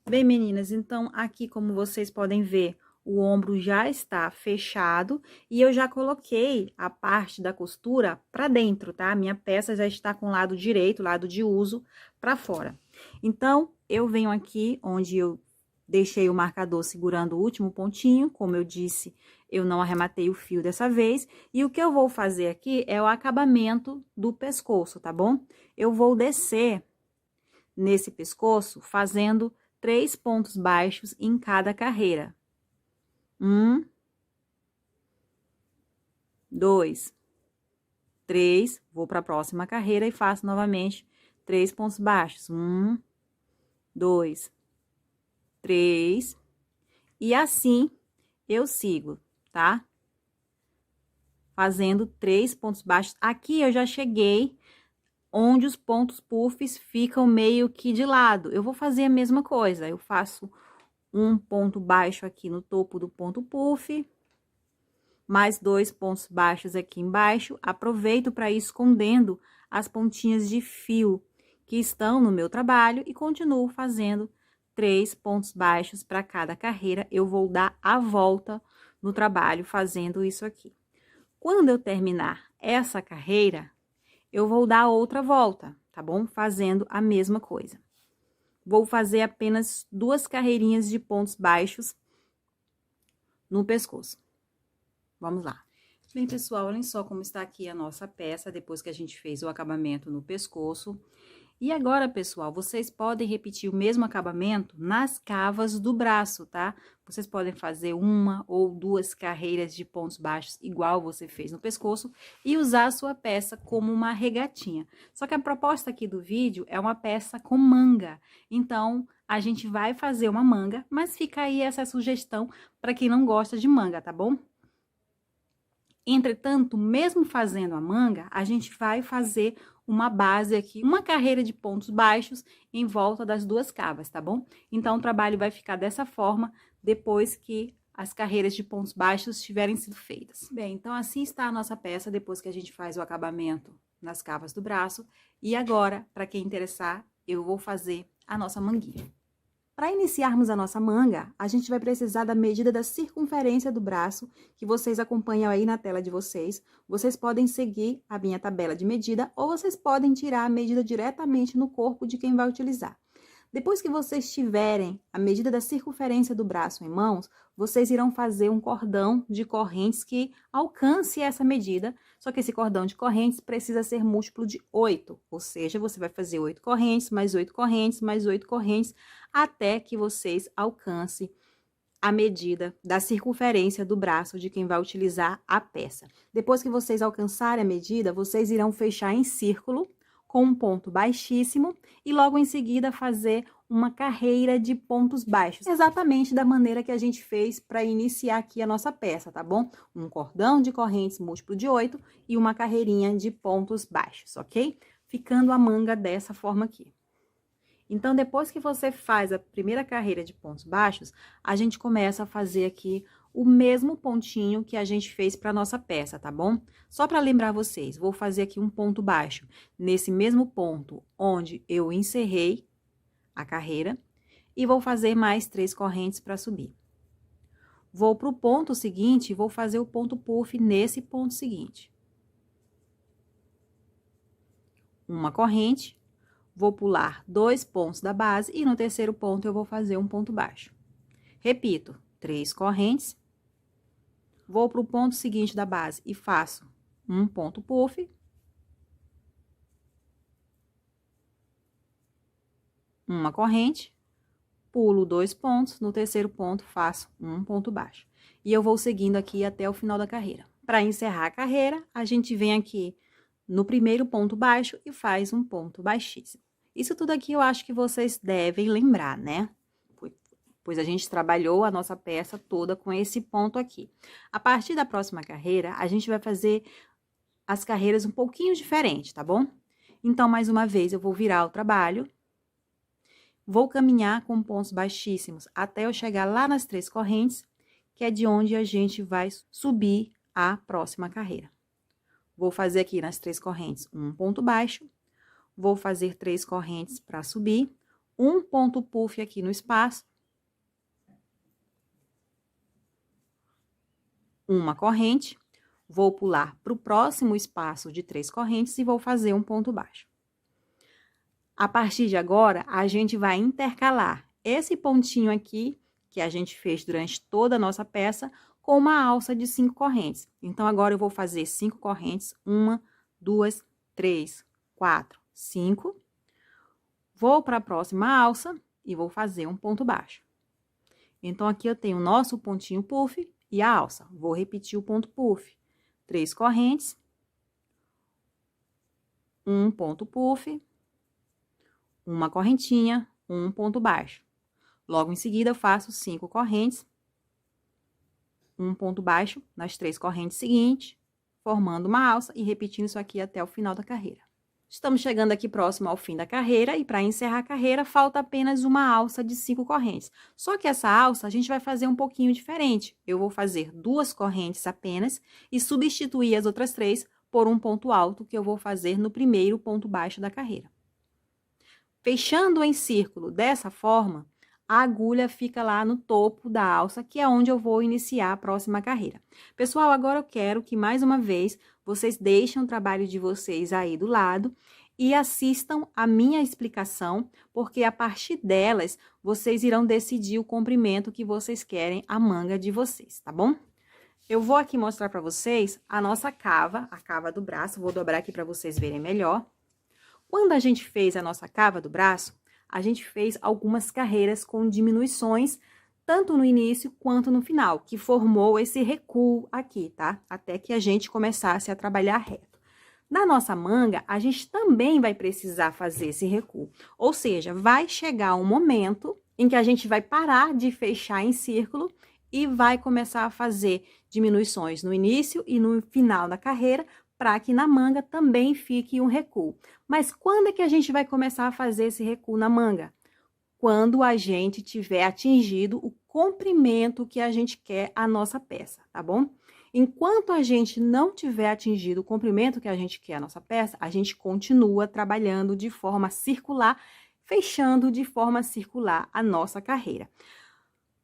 [SPEAKER 1] Bem, meninas, então, aqui, como vocês podem ver, o ombro já está fechado e eu já coloquei a parte da costura para dentro, tá? A minha peça já está com o lado direito, lado de uso, para fora. Então, eu venho aqui onde eu deixei o marcador segurando o último pontinho, como eu disse, eu não arrematei o fio dessa vez. E o que eu vou fazer aqui é o acabamento do pescoço, tá bom? Eu vou descer nesse pescoço fazendo 3 pontos baixos em cada carreira. 1, 2, 3, vou para a próxima carreira e faço novamente 3 pontos baixos. 1, 2, 3, e assim eu sigo, tá? Fazendo 3 pontos baixos. Aqui eu já cheguei onde os pontos puffs ficam meio que de lado. Eu vou fazer a mesma coisa, eu faço um ponto baixo aqui no topo do ponto puff, mais 2 pontos baixos aqui embaixo. Aproveito para ir escondendo as pontinhas de fio que estão no meu trabalho e continuo fazendo 3 pontos baixos para cada carreira. Eu vou dar a volta no trabalho fazendo isso aqui. Quando eu terminar essa carreira, eu vou dar outra volta, tá bom? Fazendo a mesma coisa. Vou fazer apenas 2 carreirinhas de pontos baixos no pescoço. Vamos lá. Bem, pessoal, olhem só como está aqui a nossa peça, depois que a gente fez o acabamento no pescoço. E agora, pessoal, vocês podem repetir o mesmo acabamento nas cavas do braço, tá? Vocês podem fazer 1 ou 2 carreiras de pontos baixos, igual você fez no pescoço, e usar a sua peça como uma regatinha. Só que a proposta aqui do vídeo é uma peça com manga. Então, a gente vai fazer uma manga, mas fica aí essa sugestão para quem não gosta de manga, tá bom? Entretanto, mesmo fazendo a manga, a gente vai fazer uma base aqui, uma carreira de pontos baixos em volta das 2 cavas, tá bom? Então, o trabalho vai ficar dessa forma depois que as carreiras de pontos baixos tiverem sido feitas. Bem, então assim está a nossa peça depois que a gente faz o acabamento nas cavas do braço. E agora, para quem interessar, eu vou fazer a nossa manguinha. Para iniciarmos a nossa manga, a gente vai precisar da medida da circunferência do braço, que vocês acompanham aí na tela de vocês. Vocês podem seguir a minha tabela de medida ou vocês podem tirar a medida diretamente no corpo de quem vai utilizar. Depois que vocês tiverem a medida da circunferência do braço em mãos, vocês irão fazer um cordão de correntes que alcance essa medida, só que esse cordão de correntes precisa ser múltiplo de 8, ou seja, você vai fazer 8 correntes, mais 8 correntes, mais 8 correntes, até que vocês alcancem a medida da circunferência do braço de quem vai utilizar a peça. Depois que vocês alcançarem a medida, vocês irão fechar em círculo, com um ponto baixíssimo e logo em seguida fazer uma carreira de pontos baixos, exatamente da maneira que a gente fez para iniciar aqui a nossa peça, tá bom? Um cordão de correntes múltiplo de 8 e uma carreirinha de pontos baixos, ok? Ficando a manga dessa forma aqui. Então, depois que você faz a primeira carreira de pontos baixos, a gente começa a fazer aqui o mesmo pontinho que a gente fez para nossa peça, tá bom? Só para lembrar vocês, vou fazer aqui um ponto baixo nesse mesmo ponto onde eu encerrei a carreira e vou fazer mais 3 correntes para subir. Vou para o ponto seguinte e vou fazer o ponto puff nesse ponto seguinte. Uma corrente, vou pular 2 pontos da base e no terceiro ponto eu vou fazer um ponto baixo. Repito, 3 correntes. Vou para o ponto seguinte da base e faço um ponto puff. Uma corrente, pulo 2 pontos, no terceiro ponto faço um ponto baixo. E eu vou seguindo aqui até o final da carreira. Para encerrar a carreira, a gente vem aqui no primeiro ponto baixo e faz um ponto baixíssimo. Isso tudo aqui eu acho que vocês devem lembrar, né? Pois a gente trabalhou a nossa peça toda com esse ponto aqui. A partir da próxima carreira, a gente vai fazer as carreiras um pouquinho diferente, tá bom? Então, mais uma vez, eu vou virar o trabalho, vou caminhar com pontos baixíssimos até eu chegar lá nas 3 correntes, que é de onde a gente vai subir a próxima carreira. Vou fazer aqui nas 3 correntes um ponto baixo, vou fazer 3 correntes para subir, um ponto puff aqui no espaço, uma corrente, vou pular para o próximo espaço de 3 correntes e vou fazer um ponto baixo. A partir de agora, a gente vai intercalar esse pontinho aqui, que a gente fez durante toda a nossa peça, com uma alça de 5 correntes. Então, agora eu vou fazer 5 correntes, 1, 2, 3, 4, 5. Vou para a próxima alça e vou fazer um ponto baixo. Então, aqui eu tenho o nosso pontinho puff e a alça. Vou repetir o ponto puff. 3 correntes. Um ponto puff. Uma correntinha, um ponto baixo. Logo em seguida, eu faço 5 correntes. Um ponto baixo nas 3 correntes seguintes, formando uma alça e repetindo isso aqui até o final da carreira. Estamos chegando aqui próximo ao fim da carreira e para encerrar a carreira falta apenas uma alça de 5 correntes. Só que essa alça a gente vai fazer um pouquinho diferente. Eu vou fazer 2 correntes apenas e substituir as outras 3 por um ponto alto que eu vou fazer no primeiro ponto baixo da carreira. Fechando em círculo dessa forma, a agulha fica lá no topo da alça, que é onde eu vou iniciar a próxima carreira. Pessoal, agora eu quero que, mais uma vez, vocês deixem o trabalho de vocês aí do lado e assistam a minha explicação, porque a partir delas, vocês irão decidir o comprimento que vocês querem a manga de vocês, tá bom? Eu vou aqui mostrar para vocês a nossa cava, a cava do braço, vou dobrar aqui para vocês verem melhor. Quando a gente fez a nossa cava do braço, a gente fez algumas carreiras com diminuições, tanto no início quanto no final, que formou esse recuo aqui, tá? Até que a gente começasse a trabalhar reto. Na nossa manga, a gente também vai precisar fazer esse recuo. Ou seja, vai chegar um momento em que a gente vai parar de fechar em círculo e vai começar a fazer diminuições no início e no final da carreira, para que na manga também fique um recuo. Mas quando é que a gente vai começar a fazer esse recuo na manga? Quando a gente tiver atingido o comprimento que a gente quer a nossa peça, tá bom? Enquanto a gente não tiver atingido o comprimento que a gente quer a nossa peça, a gente continua trabalhando de forma circular, fechando de forma circular a nossa carreira.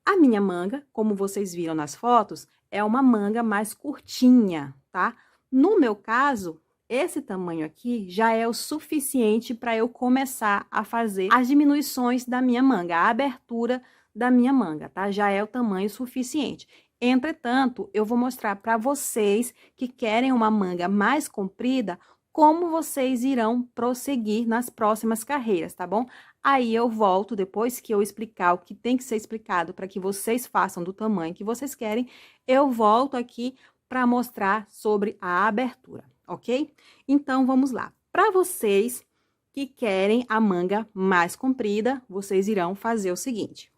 [SPEAKER 1] A minha manga, como vocês viram nas fotos, é uma manga mais curtinha, tá? No meu caso, esse tamanho aqui já é o suficiente para eu começar a fazer as diminuições da minha manga, a abertura da minha manga, tá? Já é o tamanho suficiente. Entretanto, eu vou mostrar para vocês que querem uma manga mais comprida, como vocês irão prosseguir nas próximas carreiras, tá bom? Aí eu volto, depois que eu explicar o que tem que ser explicado para que vocês façam do tamanho que vocês querem, eu volto aqui para mostrar sobre a abertura, ok? Então, vamos lá. Para vocês que querem a manga mais comprida, vocês irão fazer o seguinte.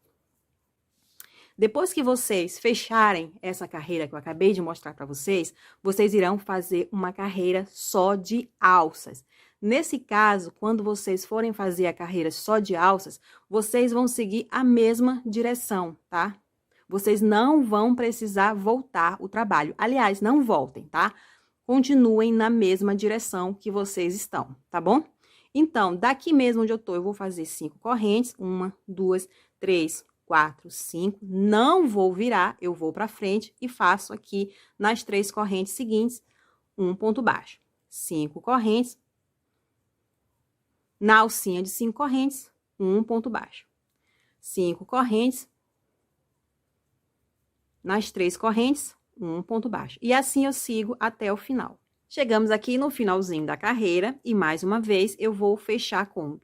[SPEAKER 1] Depois que vocês fecharem essa carreira que eu acabei de mostrar para vocês, vocês irão fazer uma carreira só de alças. Nesse caso, quando vocês forem fazer a carreira só de alças, vocês vão seguir a mesma direção, tá? Vocês não vão precisar voltar o trabalho. Aliás, não voltem, tá? Continuem na mesma direção que vocês estão, tá bom? Então, daqui mesmo onde eu tô, eu vou fazer 5 correntes. 1, 2, 3, 4, 5. Não vou virar, eu vou pra frente e faço aqui nas 3 correntes seguintes, um ponto baixo. 5 correntes. Na alcinha de 5 correntes, um ponto baixo. 5 correntes. Nas 3 correntes, um ponto baixo. E assim eu sigo até o final. Chegamos aqui no finalzinho da carreira e, mais uma vez, eu vou fechar com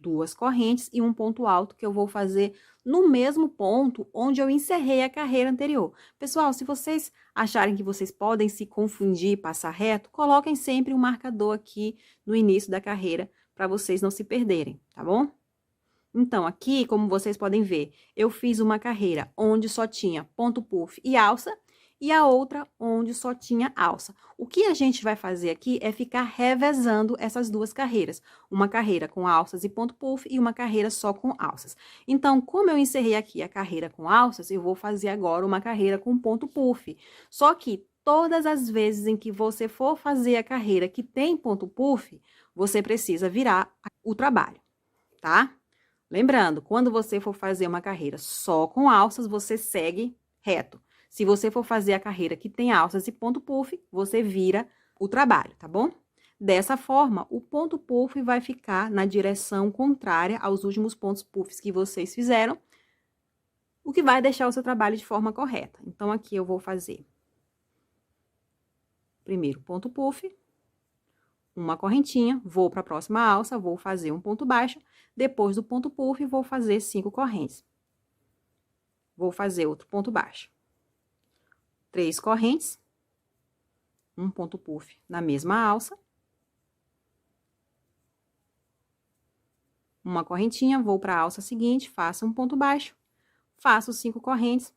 [SPEAKER 1] 2 correntes e um ponto alto que eu vou fazer no mesmo ponto onde eu encerrei a carreira anterior. Pessoal, se vocês acharem que vocês podem se confundir e passar reto, coloquem sempre um marcador aqui no início da carreira para vocês não se perderem, tá bom? Então, aqui, como vocês podem ver, eu fiz uma carreira onde só tinha ponto puff e alça, e a outra onde só tinha alça. O que a gente vai fazer aqui é ficar revezando essas duas carreiras. Uma carreira com alças e ponto puff e uma carreira só com alças. Então, como eu encerrei aqui a carreira com alças, eu vou fazer agora uma carreira com ponto puff. Só que todas as vezes em que você for fazer a carreira que tem ponto puff, você precisa virar o trabalho, tá? Lembrando, quando você for fazer uma carreira só com alças, você segue reto. Se você for fazer a carreira que tem alças e ponto puff, você vira o trabalho, tá bom? Dessa forma, o ponto puff vai ficar na direção contrária aos últimos pontos puffs que vocês fizeram, o que vai deixar o seu trabalho de forma correta. Então, aqui eu vou fazer primeiro ponto puff, uma correntinha, vou para a próxima alça, vou fazer um ponto baixo, depois do ponto puff, vou fazer 5 correntes. Vou fazer outro ponto baixo. 3 correntes, um ponto puff na mesma alça. Uma correntinha, vou para a alça seguinte, faço um ponto baixo, faço 5 correntes.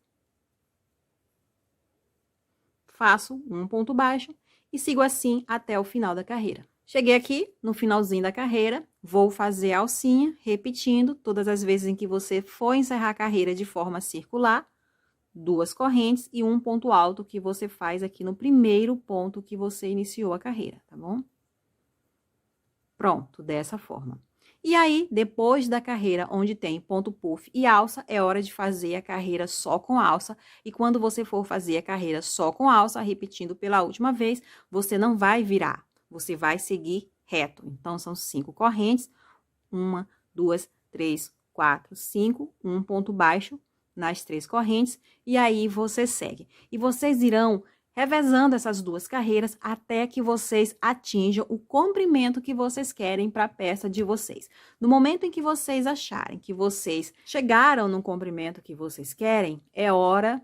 [SPEAKER 1] Faço um ponto baixo e sigo assim até o final da carreira. Cheguei aqui no finalzinho da carreira, vou fazer a alcinha, repetindo todas as vezes em que você for encerrar a carreira de forma circular, 2 correntes e um ponto alto que você faz aqui no primeiro ponto que você iniciou a carreira, tá bom? Pronto, dessa forma. E aí, depois da carreira onde tem ponto puff e alça, é hora de fazer a carreira só com alça. E quando você for fazer a carreira só com alça, repetindo pela última vez, você não vai virar, você vai seguir reto. Então, são 5 correntes, 1, 2, 3, 4, 5, um ponto baixo nas 3 correntes, e aí você segue. E vocês irão revezando essas 2 carreiras até que vocês atinjam o comprimento que vocês querem para a peça de vocês. No momento em que vocês acharem que vocês chegaram no comprimento que vocês querem, é hora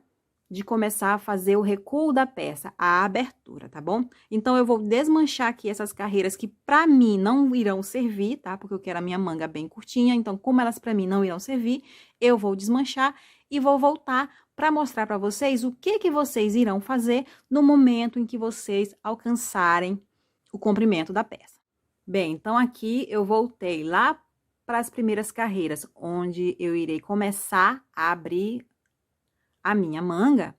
[SPEAKER 1] de começar a fazer o recuo da peça, a abertura, tá bom? Então, eu vou desmanchar aqui essas carreiras que para mim não irão servir, tá? Porque eu quero a minha manga bem curtinha, então, como elas para mim não irão servir, eu vou desmanchar e vou voltar para mostrar para vocês o que vocês irão fazer no momento em que vocês alcançarem o comprimento da peça. Bem, então aqui eu voltei lá para as primeiras carreiras, onde eu irei começar a abrir a minha manga.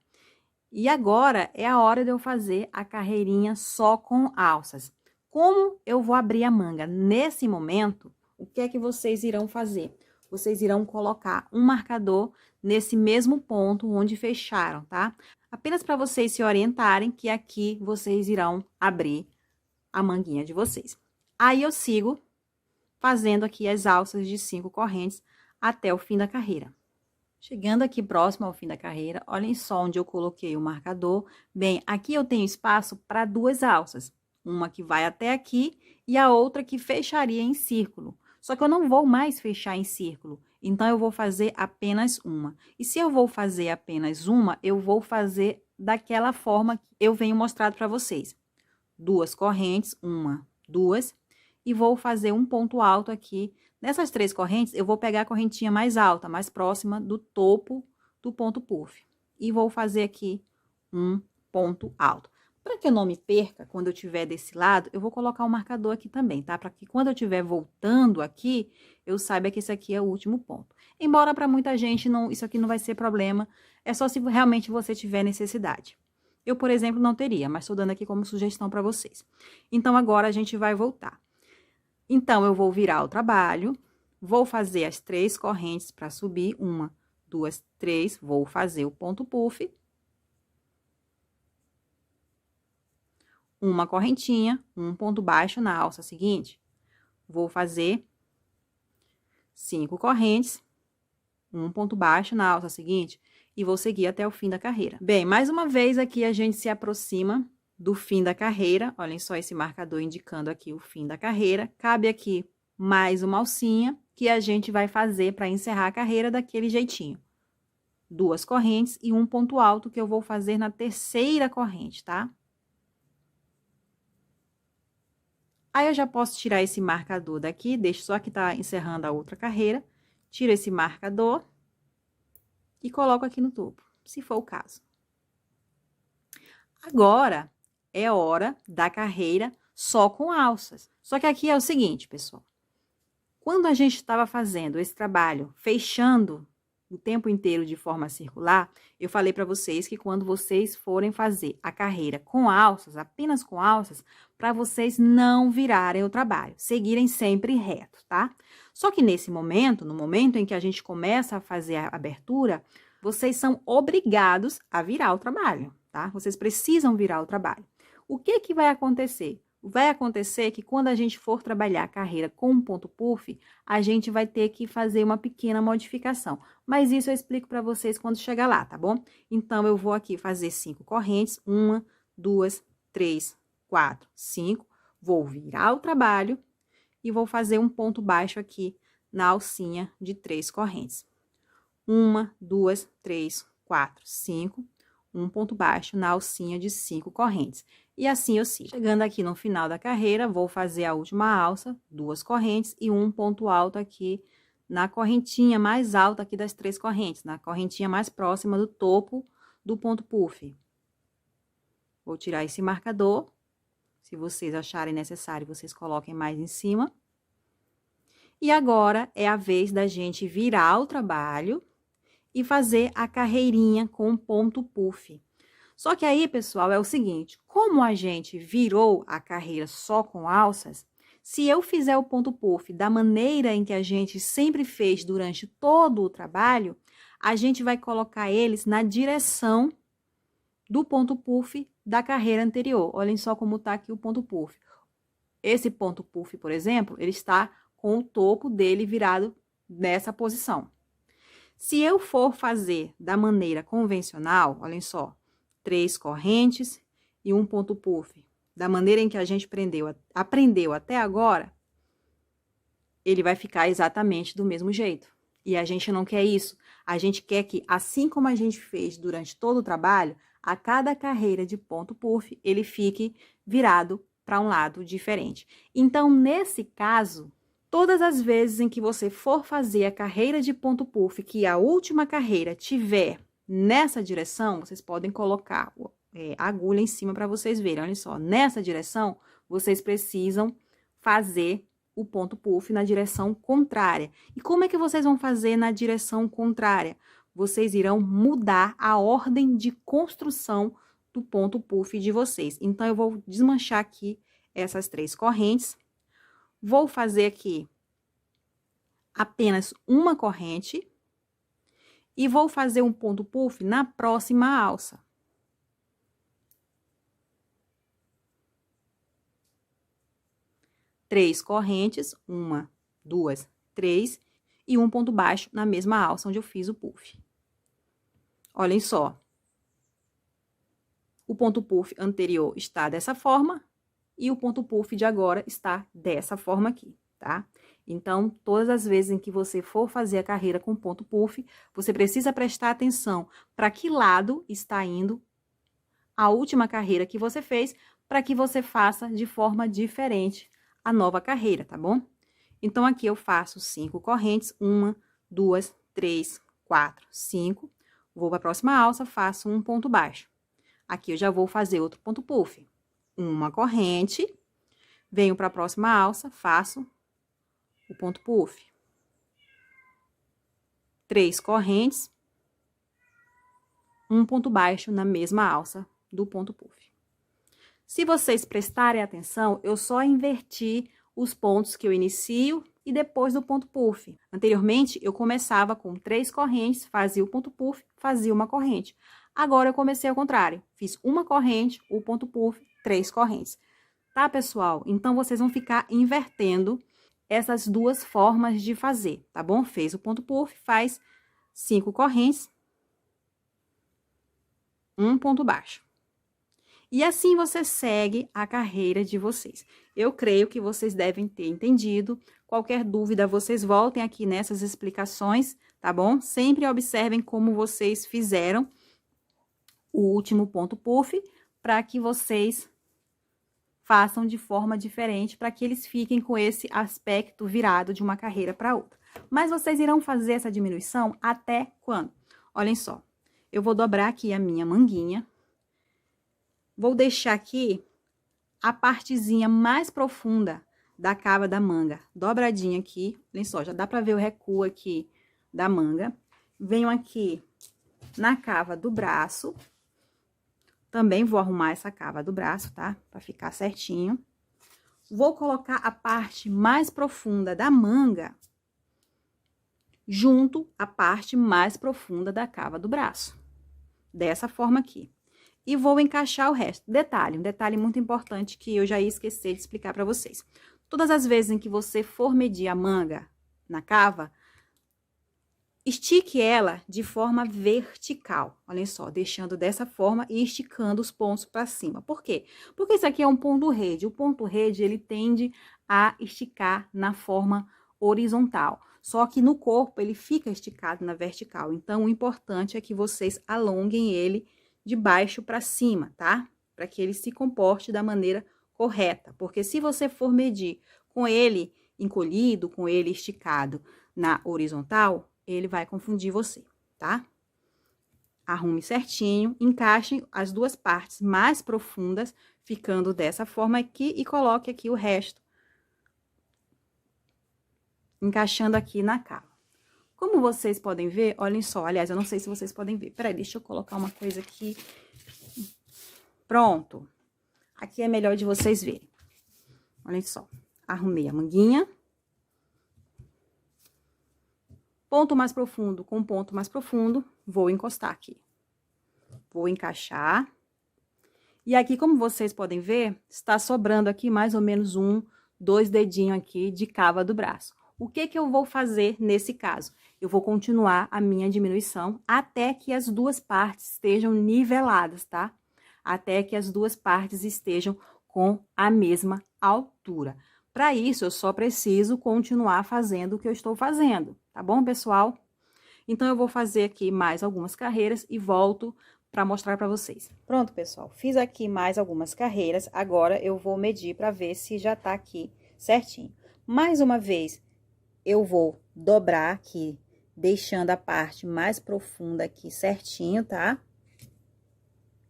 [SPEAKER 1] E agora é a hora de eu fazer a carreirinha só com alças. Como eu vou abrir a manga nesse momento, o que é que vocês irão fazer? Vocês irão colocar um marcador nesse mesmo ponto onde fecharam, tá? Apenas para vocês se orientarem que aqui vocês irão abrir a manguinha de vocês. Aí, eu sigo fazendo aqui as alças de 5 correntes até o fim da carreira. Chegando aqui próximo ao fim da carreira, olhem só onde eu coloquei o marcador. Bem, aqui eu tenho espaço para 2 alças. Uma que vai até aqui e a outra que fecharia em círculo. Só que eu não vou mais fechar em círculo, então eu vou fazer apenas uma. E se eu vou fazer apenas uma, eu vou fazer daquela forma que eu venho mostrado para vocês. 2 correntes, 1, 2, e vou fazer um ponto alto aqui. Nessas 3 correntes, eu vou pegar a correntinha mais alta, mais próxima do topo do ponto puff. E vou fazer aqui um ponto alto. Para que eu não me perca, quando eu estiver desse lado, eu vou colocar um marcador aqui também, tá? Para que quando eu estiver voltando aqui, eu saiba que esse aqui é o último ponto. Embora para muita gente isso aqui não vai ser problema, é só se realmente você tiver necessidade. Eu, por exemplo, não teria, mas estou dando aqui como sugestão para vocês. Então, agora a gente vai voltar. Então, eu vou virar o trabalho, vou fazer as 3 correntes para subir, 1, 2, 3, vou fazer o ponto puff. Uma correntinha, um ponto baixo na alça seguinte. Vou fazer 5 correntes, um ponto baixo na alça seguinte, e vou seguir até o fim da carreira. Bem, mais uma vez aqui a gente se aproxima do fim da carreira. Olhem só esse marcador indicando aqui o fim da carreira. Cabe aqui mais uma alcinha que a gente vai fazer para encerrar a carreira daquele jeitinho. 2 correntes e um ponto alto que eu vou fazer na terceira corrente, tá? Aí, eu já posso tirar esse marcador daqui, deixo só que tá encerrando a outra carreira. Tiro esse marcador e coloco aqui no topo, se for o caso. Agora, é hora da carreira só com alças. Só que aqui é o seguinte, pessoal. Quando a gente estava fazendo esse trabalho, fechando o tempo inteiro de forma circular, eu falei para vocês que quando vocês forem fazer a carreira com alças, apenas com alças, para vocês não virarem o trabalho, seguirem sempre reto, tá? Só que nesse momento, no momento em que a gente começa a fazer a abertura, vocês são obrigados a virar o trabalho, tá? Vocês precisam virar o trabalho. O que vai acontecer? Vai acontecer que quando a gente for trabalhar a carreira com um ponto puff, a gente vai ter que fazer uma pequena modificação. Mas isso eu explico para vocês quando chegar lá, tá bom? Então, eu vou aqui fazer 5 correntes. 1, 2, 3, 4, 5. Vou virar o trabalho e vou fazer um ponto baixo aqui na alcinha de 3 correntes. 1, 2, 3, 4, 5. Um ponto baixo na alcinha de 5 correntes. E assim eu sigo. Chegando aqui no final da carreira, vou fazer a última alça, 2 correntes e um ponto alto aqui na correntinha mais alta aqui das 3 correntes, na correntinha mais próxima do topo do ponto puff. Vou tirar esse marcador. Se vocês acharem necessário, vocês coloquem mais em cima. E agora é a vez da gente virar o trabalho e fazer a carreirinha com ponto puff. Só que aí, pessoal, é o seguinte, como a gente virou a carreira só com alças, Se eu fizer o ponto puff da maneira em que a gente sempre fez durante todo o trabalho, a gente vai colocar eles na direção do ponto puff da carreira anterior. Olhem só como está aqui o ponto puff. Esse ponto puff, por exemplo, ele está com o topo dele virado nessa posição. Se eu for fazer da maneira convencional, olhem só, 3 correntes e um ponto puff, da maneira em que a gente aprendeu até agora, ele vai ficar exatamente do mesmo jeito. E a gente não quer isso. A gente quer que, assim como a gente fez durante todo o trabalho, a cada carreira de ponto puff, ele fique virado para um lado diferente. Então, nesse caso, todas as vezes em que você for fazer a carreira de ponto puff, que a última carreira tiver nessa direção, vocês podem colocar a agulha em cima para vocês verem. Olha só, nessa direção, vocês precisam fazer o ponto puff na direção contrária. E como é que vocês vão fazer na direção contrária? Vocês irão mudar a ordem de construção do ponto puff de vocês. Então, eu vou desmanchar aqui essas 3 correntes. Vou fazer aqui apenas uma corrente e vou fazer um ponto puff na próxima alça. Três correntes, 1, 2, 3, e um ponto baixo na mesma alça onde eu fiz o puff. Olhem só. O ponto puff anterior está dessa forma e o ponto puff de agora está dessa forma aqui, tá? Então, todas as vezes em que você for fazer a carreira com ponto puff, você precisa prestar atenção para que lado está indo a última carreira que você fez, para que você faça de forma diferente a nova carreira, tá bom? Então, aqui eu faço 5 correntes, 1, 2, 3, 4, 5. Vou para a próxima alça, faço um ponto baixo. Aqui eu já vou fazer outro ponto puff. Uma corrente, venho para a próxima alça, faço o ponto puff. 3 correntes, um ponto baixo na mesma alça do ponto puff. Se vocês prestarem atenção, eu só inverti os pontos que eu inicio e depois do ponto puff. Anteriormente, eu começava com 3 correntes, fazia o ponto puff, fazia uma corrente. Agora, eu comecei ao contrário. Fiz uma corrente, o ponto puff, 3 correntes. Tá, pessoal? Então, vocês vão ficar invertendo essas duas formas de fazer, tá bom? Fez o ponto puff, faz 5 correntes, um ponto baixo. E assim você segue a carreira de vocês. Eu creio que vocês devem ter entendido. Qualquer dúvida, vocês voltem aqui nessas explicações, tá bom? Sempre observem como vocês fizeram o último ponto puff, para que vocês façam de forma diferente, para que eles fiquem com esse aspecto virado de uma carreira para outra. Mas vocês irão fazer essa diminuição até quando? Olhem só, eu vou dobrar aqui a minha manguinha. Vou deixar aqui a partezinha mais profunda da cava da manga, dobradinha aqui. Olha só, já dá pra ver o recuo aqui da manga. Venho aqui na cava do braço. Também vou arrumar essa cava do braço, tá? Pra ficar certinho. Vou colocar a parte mais profunda da manga junto à parte mais profunda da cava do braço. Dessa forma aqui. E vou encaixar o resto. Detalhe, um detalhe muito importante que eu já ia esquecer de explicar para vocês. Todas as vezes em que você for medir a manga na cava, estique ela de forma vertical. Olhem só, deixando dessa forma e esticando os pontos para cima. Por quê? Porque isso aqui é um ponto rede. O ponto rede, ele tende a esticar na forma horizontal. Só que no corpo, ele fica esticado na vertical. Então, o importante é que vocês alonguem ele de baixo para cima, tá? Para que ele se comporte da maneira correta. Porque se você for medir com ele encolhido, com ele esticado na horizontal, ele vai confundir você, tá? Arrume certinho, encaixem as duas partes mais profundas, ficando dessa forma aqui, e coloque aqui o resto, encaixando aqui na cava. Como vocês podem ver, olhem só, aliás, eu não sei se vocês podem ver. Peraí, deixa eu colocar uma coisa aqui. Pronto. Aqui é melhor de vocês verem. Olhem só. arrumei a manguinha. Ponto mais profundo com ponto mais profundo, vou encostar aqui. Vou encaixar. E aqui, como vocês podem ver, está sobrando aqui mais ou menos 2 dedinhos aqui de cava do braço. O que que eu vou fazer nesse caso? Eu vou continuar a minha diminuição até que as duas partes estejam niveladas, tá? Até que as duas partes estejam com a mesma altura. Para isso, eu só preciso continuar fazendo o que eu estou fazendo, tá bom, pessoal? Então, eu vou fazer aqui mais algumas carreiras e volto para mostrar para vocês. Pronto, pessoal, fiz aqui mais algumas carreiras, agora eu vou medir para ver se já tá aqui certinho. Mais uma vez, eu vou dobrar aqui, deixando a parte mais profunda aqui certinho, tá?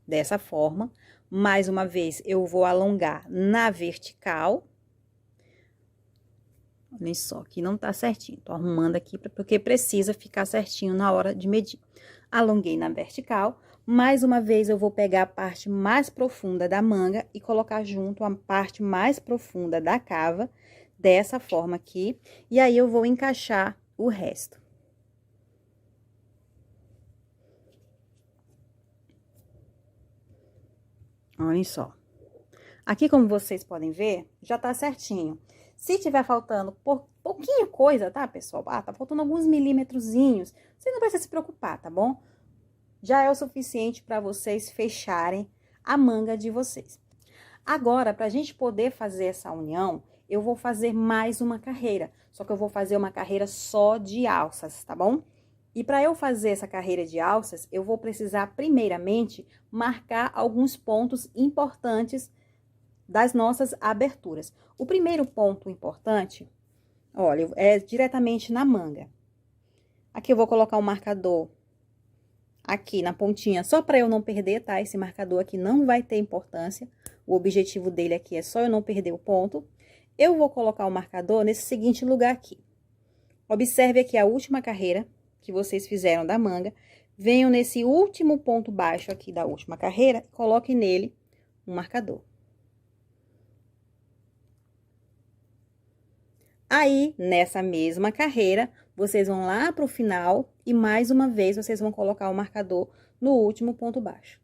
[SPEAKER 1] Dessa forma. Mais uma vez, eu vou alongar na vertical. Olha só, aqui não tá certinho. Tô arrumando aqui porque precisa ficar certinho na hora de medir. Alonguei na vertical. Mais uma vez, eu vou pegar a parte mais profunda da manga e colocar junto a parte mais profunda da cava, dessa forma aqui. E aí, eu vou encaixar o resto. Olha só. Aqui, como vocês podem ver, já tá certinho. Se tiver faltando pouquinho coisa, tá, pessoal? Ah, tá faltando alguns milímetrozinhos. Você não precisa se preocupar, tá bom? Já é o suficiente para vocês fecharem a manga de vocês. Agora, pra gente poder fazer essa união, eu vou fazer mais uma carreira. Só que eu vou fazer uma carreira só de alças, tá bom? E para eu fazer essa carreira de alças, eu vou precisar, primeiramente, marcar alguns pontos importantes das nossas aberturas. O primeiro ponto importante, olha, é diretamente na manga. Aqui eu vou colocar um marcador aqui na pontinha, só para eu não perder, tá? Esse marcador aqui não vai ter importância. O objetivo dele aqui é só eu não perder o ponto. Eu vou colocar o marcador nesse seguinte lugar aqui. Observe aqui a última carreira que vocês fizeram da manga. Venham nesse último ponto baixo aqui da última carreira e coloque nele um marcador. Aí, nessa mesma carreira, vocês vão lá pro final e mais uma vez vocês vão colocar o marcador no último ponto baixo.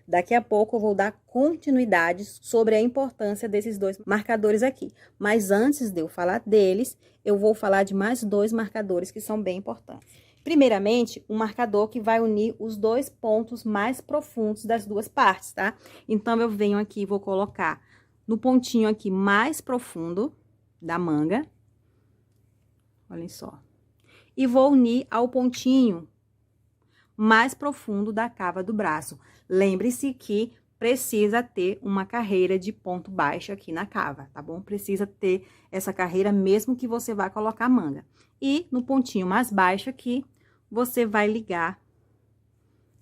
[SPEAKER 1] Daqui a pouco eu vou dar continuidade sobre a importância desses dois marcadores aqui. Mas antes de eu falar deles, eu vou falar de mais 2 marcadores que são bem importantes. Primeiramente, um marcador que vai unir os 2 pontos mais profundos das duas partes, tá? Então, eu venho aqui e vou colocar no pontinho aqui mais profundo da manga. Olhem só. E vou unir ao pontinho mais profundo da cava do braço. Lembre-se que precisa ter uma carreira de ponto baixo aqui na cava, tá bom? Precisa ter essa carreira mesmo que você vá colocar manga. E no pontinho mais baixo aqui, você vai ligar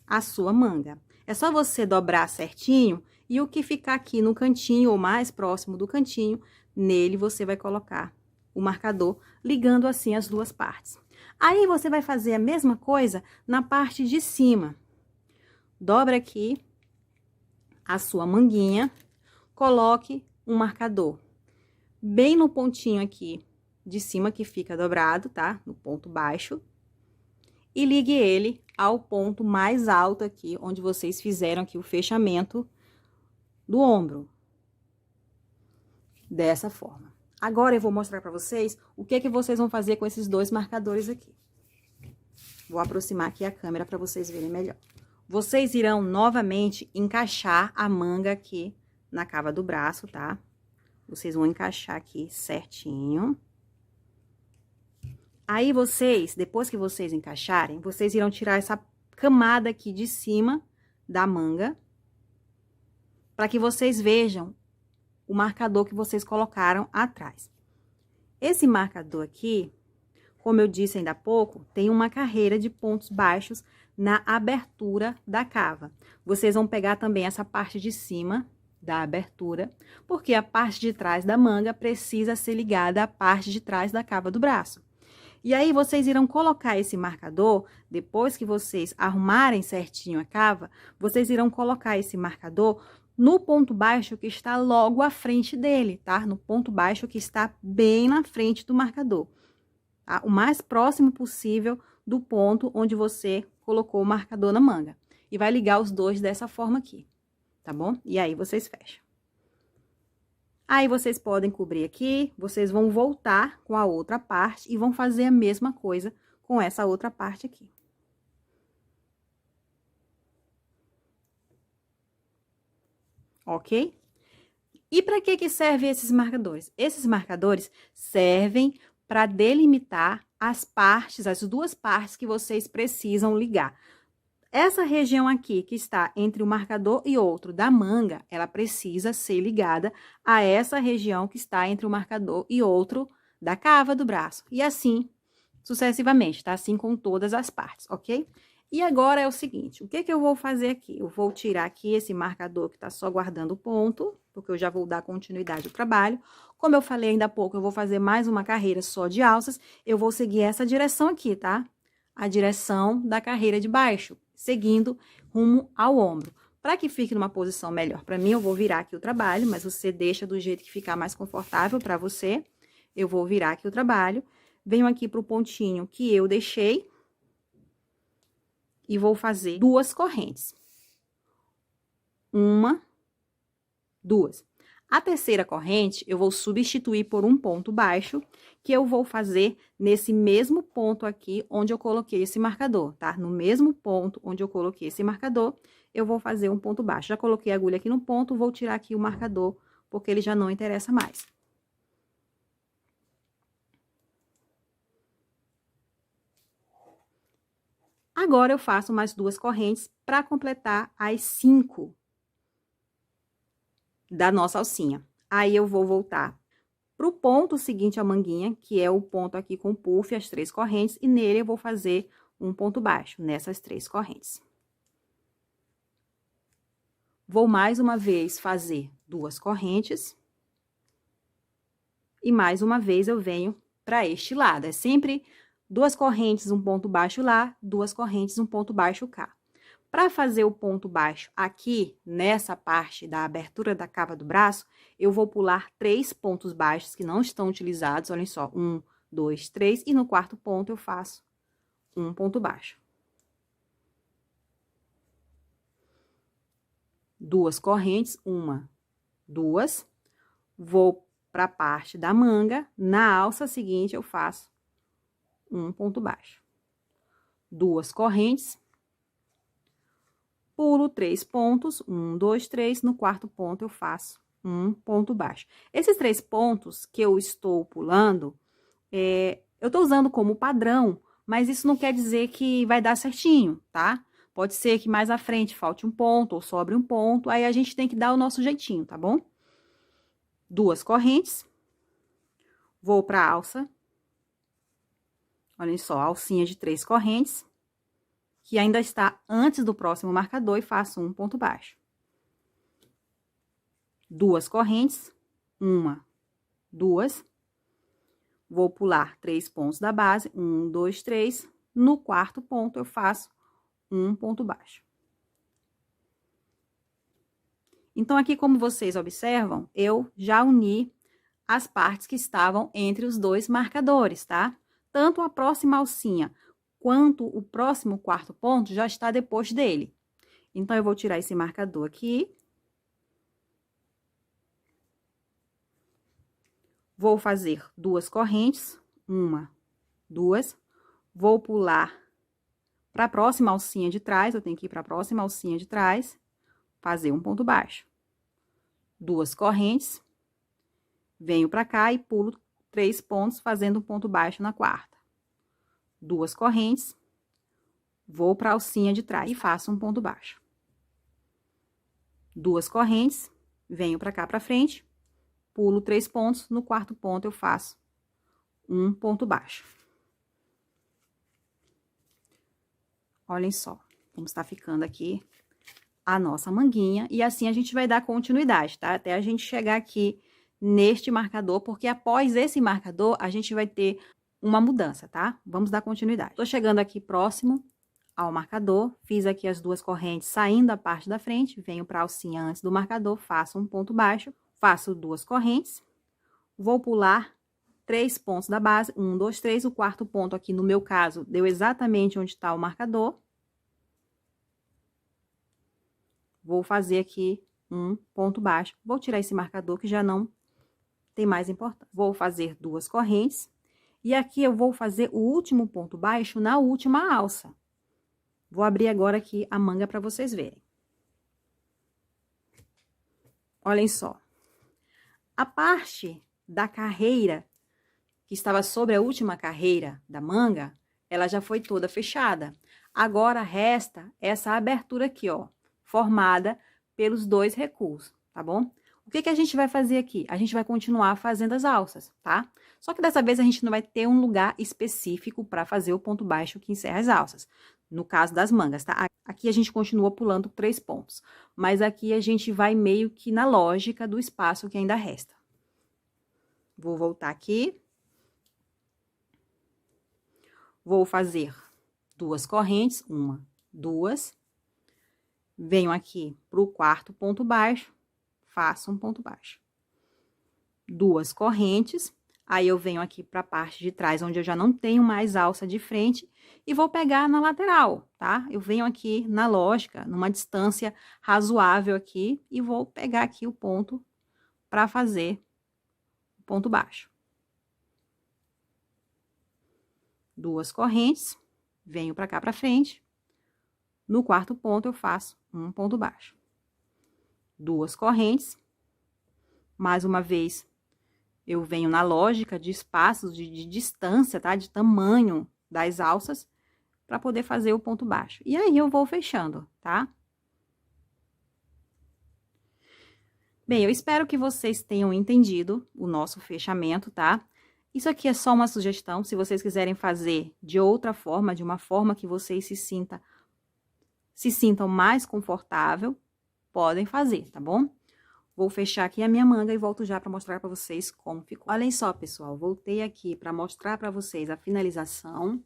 [SPEAKER 1] a sua manga. É só você dobrar certinho e o que ficar aqui no cantinho ou mais próximo do cantinho, nele você vai colocar o marcador, ligando assim as duas partes. Aí, você vai fazer a mesma coisa na parte de cima. Dobra aqui a sua manguinha, coloque um marcador bem no pontinho aqui de cima que fica dobrado, tá? No ponto baixo. E ligue ele ao ponto mais alto aqui, onde vocês fizeram aqui o fechamento do ombro. Dessa forma. Agora, eu vou mostrar pra vocês o que vocês vão fazer com esses 2 marcadores aqui. Vou aproximar aqui a câmera para vocês verem melhor. Vocês irão novamente encaixar a manga aqui na cava do braço, tá? Vocês vão encaixar aqui certinho. Aí, depois que vocês encaixarem, vocês irão tirar essa camada aqui de cima da manga, para que vocês vejam o marcador que vocês colocaram atrás. Esse marcador aqui, como eu disse ainda há pouco, tem uma carreira de pontos baixos na abertura da cava. Vocês vão pegar também essa parte de cima da abertura, porque a parte de trás da manga precisa ser ligada à parte de trás da cava do braço. E aí, vocês irão colocar esse marcador, depois que vocês arrumarem certinho a cava, vocês irão colocar esse marcador no ponto baixo que está logo à frente dele, tá? No ponto baixo que está bem na frente do marcador, tá? O mais próximo possível do ponto onde você colocou o marcador na manga. E vai ligar os dois dessa forma aqui, tá bom? E aí, vocês fecham. Aí, vocês podem cobrir aqui, vocês vão voltar com a outra parte e vão fazer a mesma coisa com essa outra parte aqui. Ok? E para que servem esses marcadores? Esses marcadores servem para delimitar as partes, as duas partes que vocês precisam ligar. Essa região aqui, que está entre o marcador e outro da manga, ela precisa ser ligada a essa região que está entre o marcador e outro da cava do braço. E assim, sucessivamente, tá? Assim com todas as partes, ok? E agora é o seguinte, o que eu vou fazer aqui? Eu vou tirar aqui esse marcador que tá só guardando o ponto, porque eu já vou dar continuidade ao trabalho. Como eu falei ainda há pouco, eu vou fazer mais uma carreira só de alças, eu vou seguir essa direção aqui, tá? A direção da carreira de baixo, seguindo rumo ao ombro. Para que fique numa posição melhor para mim, eu vou virar aqui o trabalho, mas você deixa do jeito que ficar mais confortável para você. Eu vou virar aqui o trabalho, venho aqui pro pontinho que eu deixei e vou fazer duas correntes. Uma, duas. A terceira corrente, eu vou substituir por um ponto baixo, que eu vou fazer nesse mesmo ponto aqui, onde eu coloquei esse marcador, tá? No mesmo ponto onde eu coloquei esse marcador, eu vou fazer um ponto baixo. Já coloquei a agulha aqui no ponto, vou tirar aqui o marcador, porque ele já não interessa mais. Agora, eu faço mais duas correntes para completar as 5 da nossa alcinha. Aí, eu vou voltar pro ponto seguinte à manguinha, que é o ponto aqui com puff, as 3 correntes, e nele eu vou fazer um ponto baixo, nessas 3 correntes. Vou mais uma vez fazer 2 correntes. E mais uma vez eu venho para este lado. É sempre 2 correntes, um ponto baixo lá, 2 correntes, um ponto baixo cá. Para fazer o ponto baixo aqui, nessa parte da abertura da cava do braço, eu vou pular 3 pontos baixos que não estão utilizados, olhem só, 1, 2, 3, e no quarto ponto eu faço um ponto baixo. 2 correntes, 1, 2, vou para a parte da manga, na alça seguinte eu faço um ponto baixo. 2 correntes, pulo 3 pontos, 1, 2, 3, no quarto ponto eu faço um ponto baixo. Esses 3 pontos que eu estou pulando, eu tô usando como padrão, mas isso não quer dizer que vai dar certinho, tá? Pode ser que mais à frente falte um ponto ou sobre um ponto, aí a gente tem que dar o nosso jeitinho, tá bom? 2 correntes, vou pra alça. Olhem só, alcinha de 3 correntes, que ainda está antes do próximo marcador, e faço um ponto baixo. 2 correntes, 1, 2. Vou pular 3 pontos da base, 1, 2, 3. No quarto ponto, eu faço um ponto baixo. Então, aqui, como vocês observam, eu já uni as partes que estavam entre os 2 marcadores, tá? Tanto a próxima alcinha quanto o próximo quarto ponto já está depois dele. Então, eu vou tirar esse marcador aqui. Vou fazer 2 correntes, 1, 2. Vou pular para a próxima alcinha de trás, eu tenho que ir para a próxima alcinha de trás, fazer um ponto baixo. 2 correntes, venho para cá e pulo 3 pontos, fazendo um ponto baixo na quarta. 2 correntes, vou para a alcinha de trás e faço um ponto baixo. 2 correntes, venho para cá para frente, pulo 3 pontos, no quarto ponto eu faço um ponto baixo. Olhem só como está ficando aqui a nossa manguinha, e assim a gente vai dar continuidade, tá? Até a gente chegar aqui neste marcador, porque após esse marcador, a gente vai ter uma mudança, tá? Vamos dar continuidade. Tô chegando aqui próximo ao marcador, fiz aqui as duas correntes saindo da parte da frente, venho para a alcinha antes do marcador, faço um ponto baixo, faço duas correntes, vou pular 3 pontos da base, 1, 2, 3, o quarto ponto aqui, no meu caso, deu exatamente onde está o marcador. Vou fazer aqui um ponto baixo, vou tirar esse marcador que já não tem mais importância. Vou fazer duas correntes, e aqui eu vou fazer o último ponto baixo na última alça. Vou abrir agora aqui a manga para vocês verem. Olhem só. A parte da carreira, que estava sobre a última carreira da manga, ela já foi toda fechada. Agora, resta essa abertura aqui, ó, formada pelos dois recuos, tá bom? O que que a gente vai fazer aqui? A gente vai continuar fazendo as alças, tá? Só que dessa vez a gente não vai ter um lugar específico para fazer o ponto baixo que encerra as alças. No caso das mangas, tá? Aqui a gente continua pulando 3 pontos. Mas aqui a gente vai meio que na lógica do espaço que ainda resta. Vou voltar aqui. Vou fazer duas correntes, 1, 2. Venho aqui pro quarto ponto baixo, faço um ponto baixo. Duas correntes, aí eu venho aqui pra parte de trás, onde eu já não tenho mais alça de frente, e vou pegar na lateral, tá? Eu venho aqui na lógica, numa distância razoável aqui, e vou pegar aqui o ponto pra fazer o ponto baixo. Duas correntes, venho pra cá pra frente. No quarto ponto, eu faço um ponto baixo. Duas correntes. Mais uma vez, eu venho na lógica de espaços, de distância, tá? De tamanho das alças, para poder fazer o ponto baixo. E aí, eu vou fechando, tá? Bem, eu espero que vocês tenham entendido o nosso fechamento, tá? Isso aqui é só uma sugestão. Se vocês quiserem fazer de outra forma, de uma forma que vocês se sintam mais confortável, podem fazer, tá bom? Vou fechar aqui a minha manga e volto já para mostrar para vocês como ficou. Olhem só, pessoal, voltei aqui para mostrar para vocês a finalização.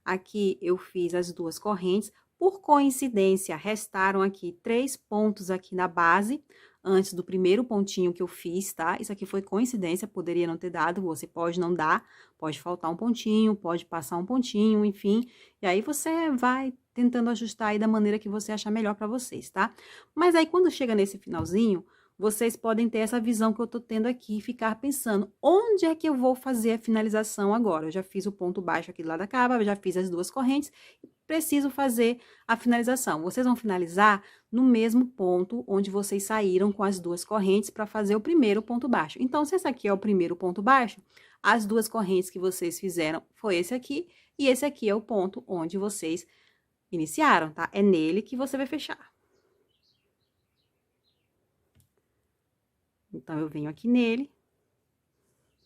[SPEAKER 1] Aqui eu fiz as duas correntes. Por coincidência, restaram aqui 3 pontos aqui na base, antes do primeiro pontinho que eu fiz, tá? Isso aqui foi coincidência, poderia não ter dado, você pode não dar, pode faltar um pontinho, pode passar um pontinho, enfim. E aí, você vai tentando ajustar aí da maneira que você achar melhor para vocês, tá? Mas aí, quando chega nesse finalzinho, vocês podem ter essa visão que eu tô tendo aqui e ficar pensando, onde é que eu vou fazer a finalização agora? Eu já fiz o ponto baixo aqui do lado da cava, já fiz as duas correntes, preciso fazer a finalização. Vocês vão finalizar no mesmo ponto onde vocês saíram com as duas correntes para fazer o primeiro ponto baixo. Então, se esse aqui é o primeiro ponto baixo, as duas correntes que vocês fizeram foi esse aqui, e esse aqui é o ponto onde vocês iniciaram, tá? É nele que você vai fechar. Então, eu venho aqui nele,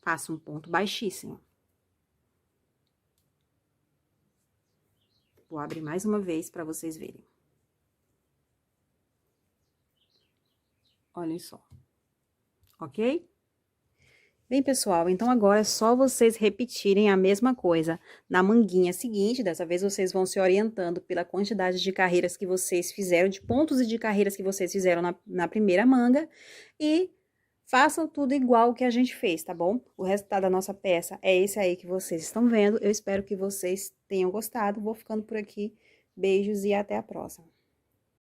[SPEAKER 1] faço um ponto baixíssimo. Vou abrir mais uma vez para vocês verem. Olhem só. Ok? Bem, pessoal, então agora é só vocês repetirem a mesma coisa na manguinha seguinte. Dessa vez, vocês vão se orientando pela quantidade de carreiras que vocês fizeram, de pontos e de carreiras que vocês fizeram na primeira manga. E façam tudo igual que a gente fez, tá bom? O resultado da nossa peça é esse aí que vocês estão vendo. Eu espero que vocês tenham gostado. Vou ficando por aqui. Beijos e até a próxima.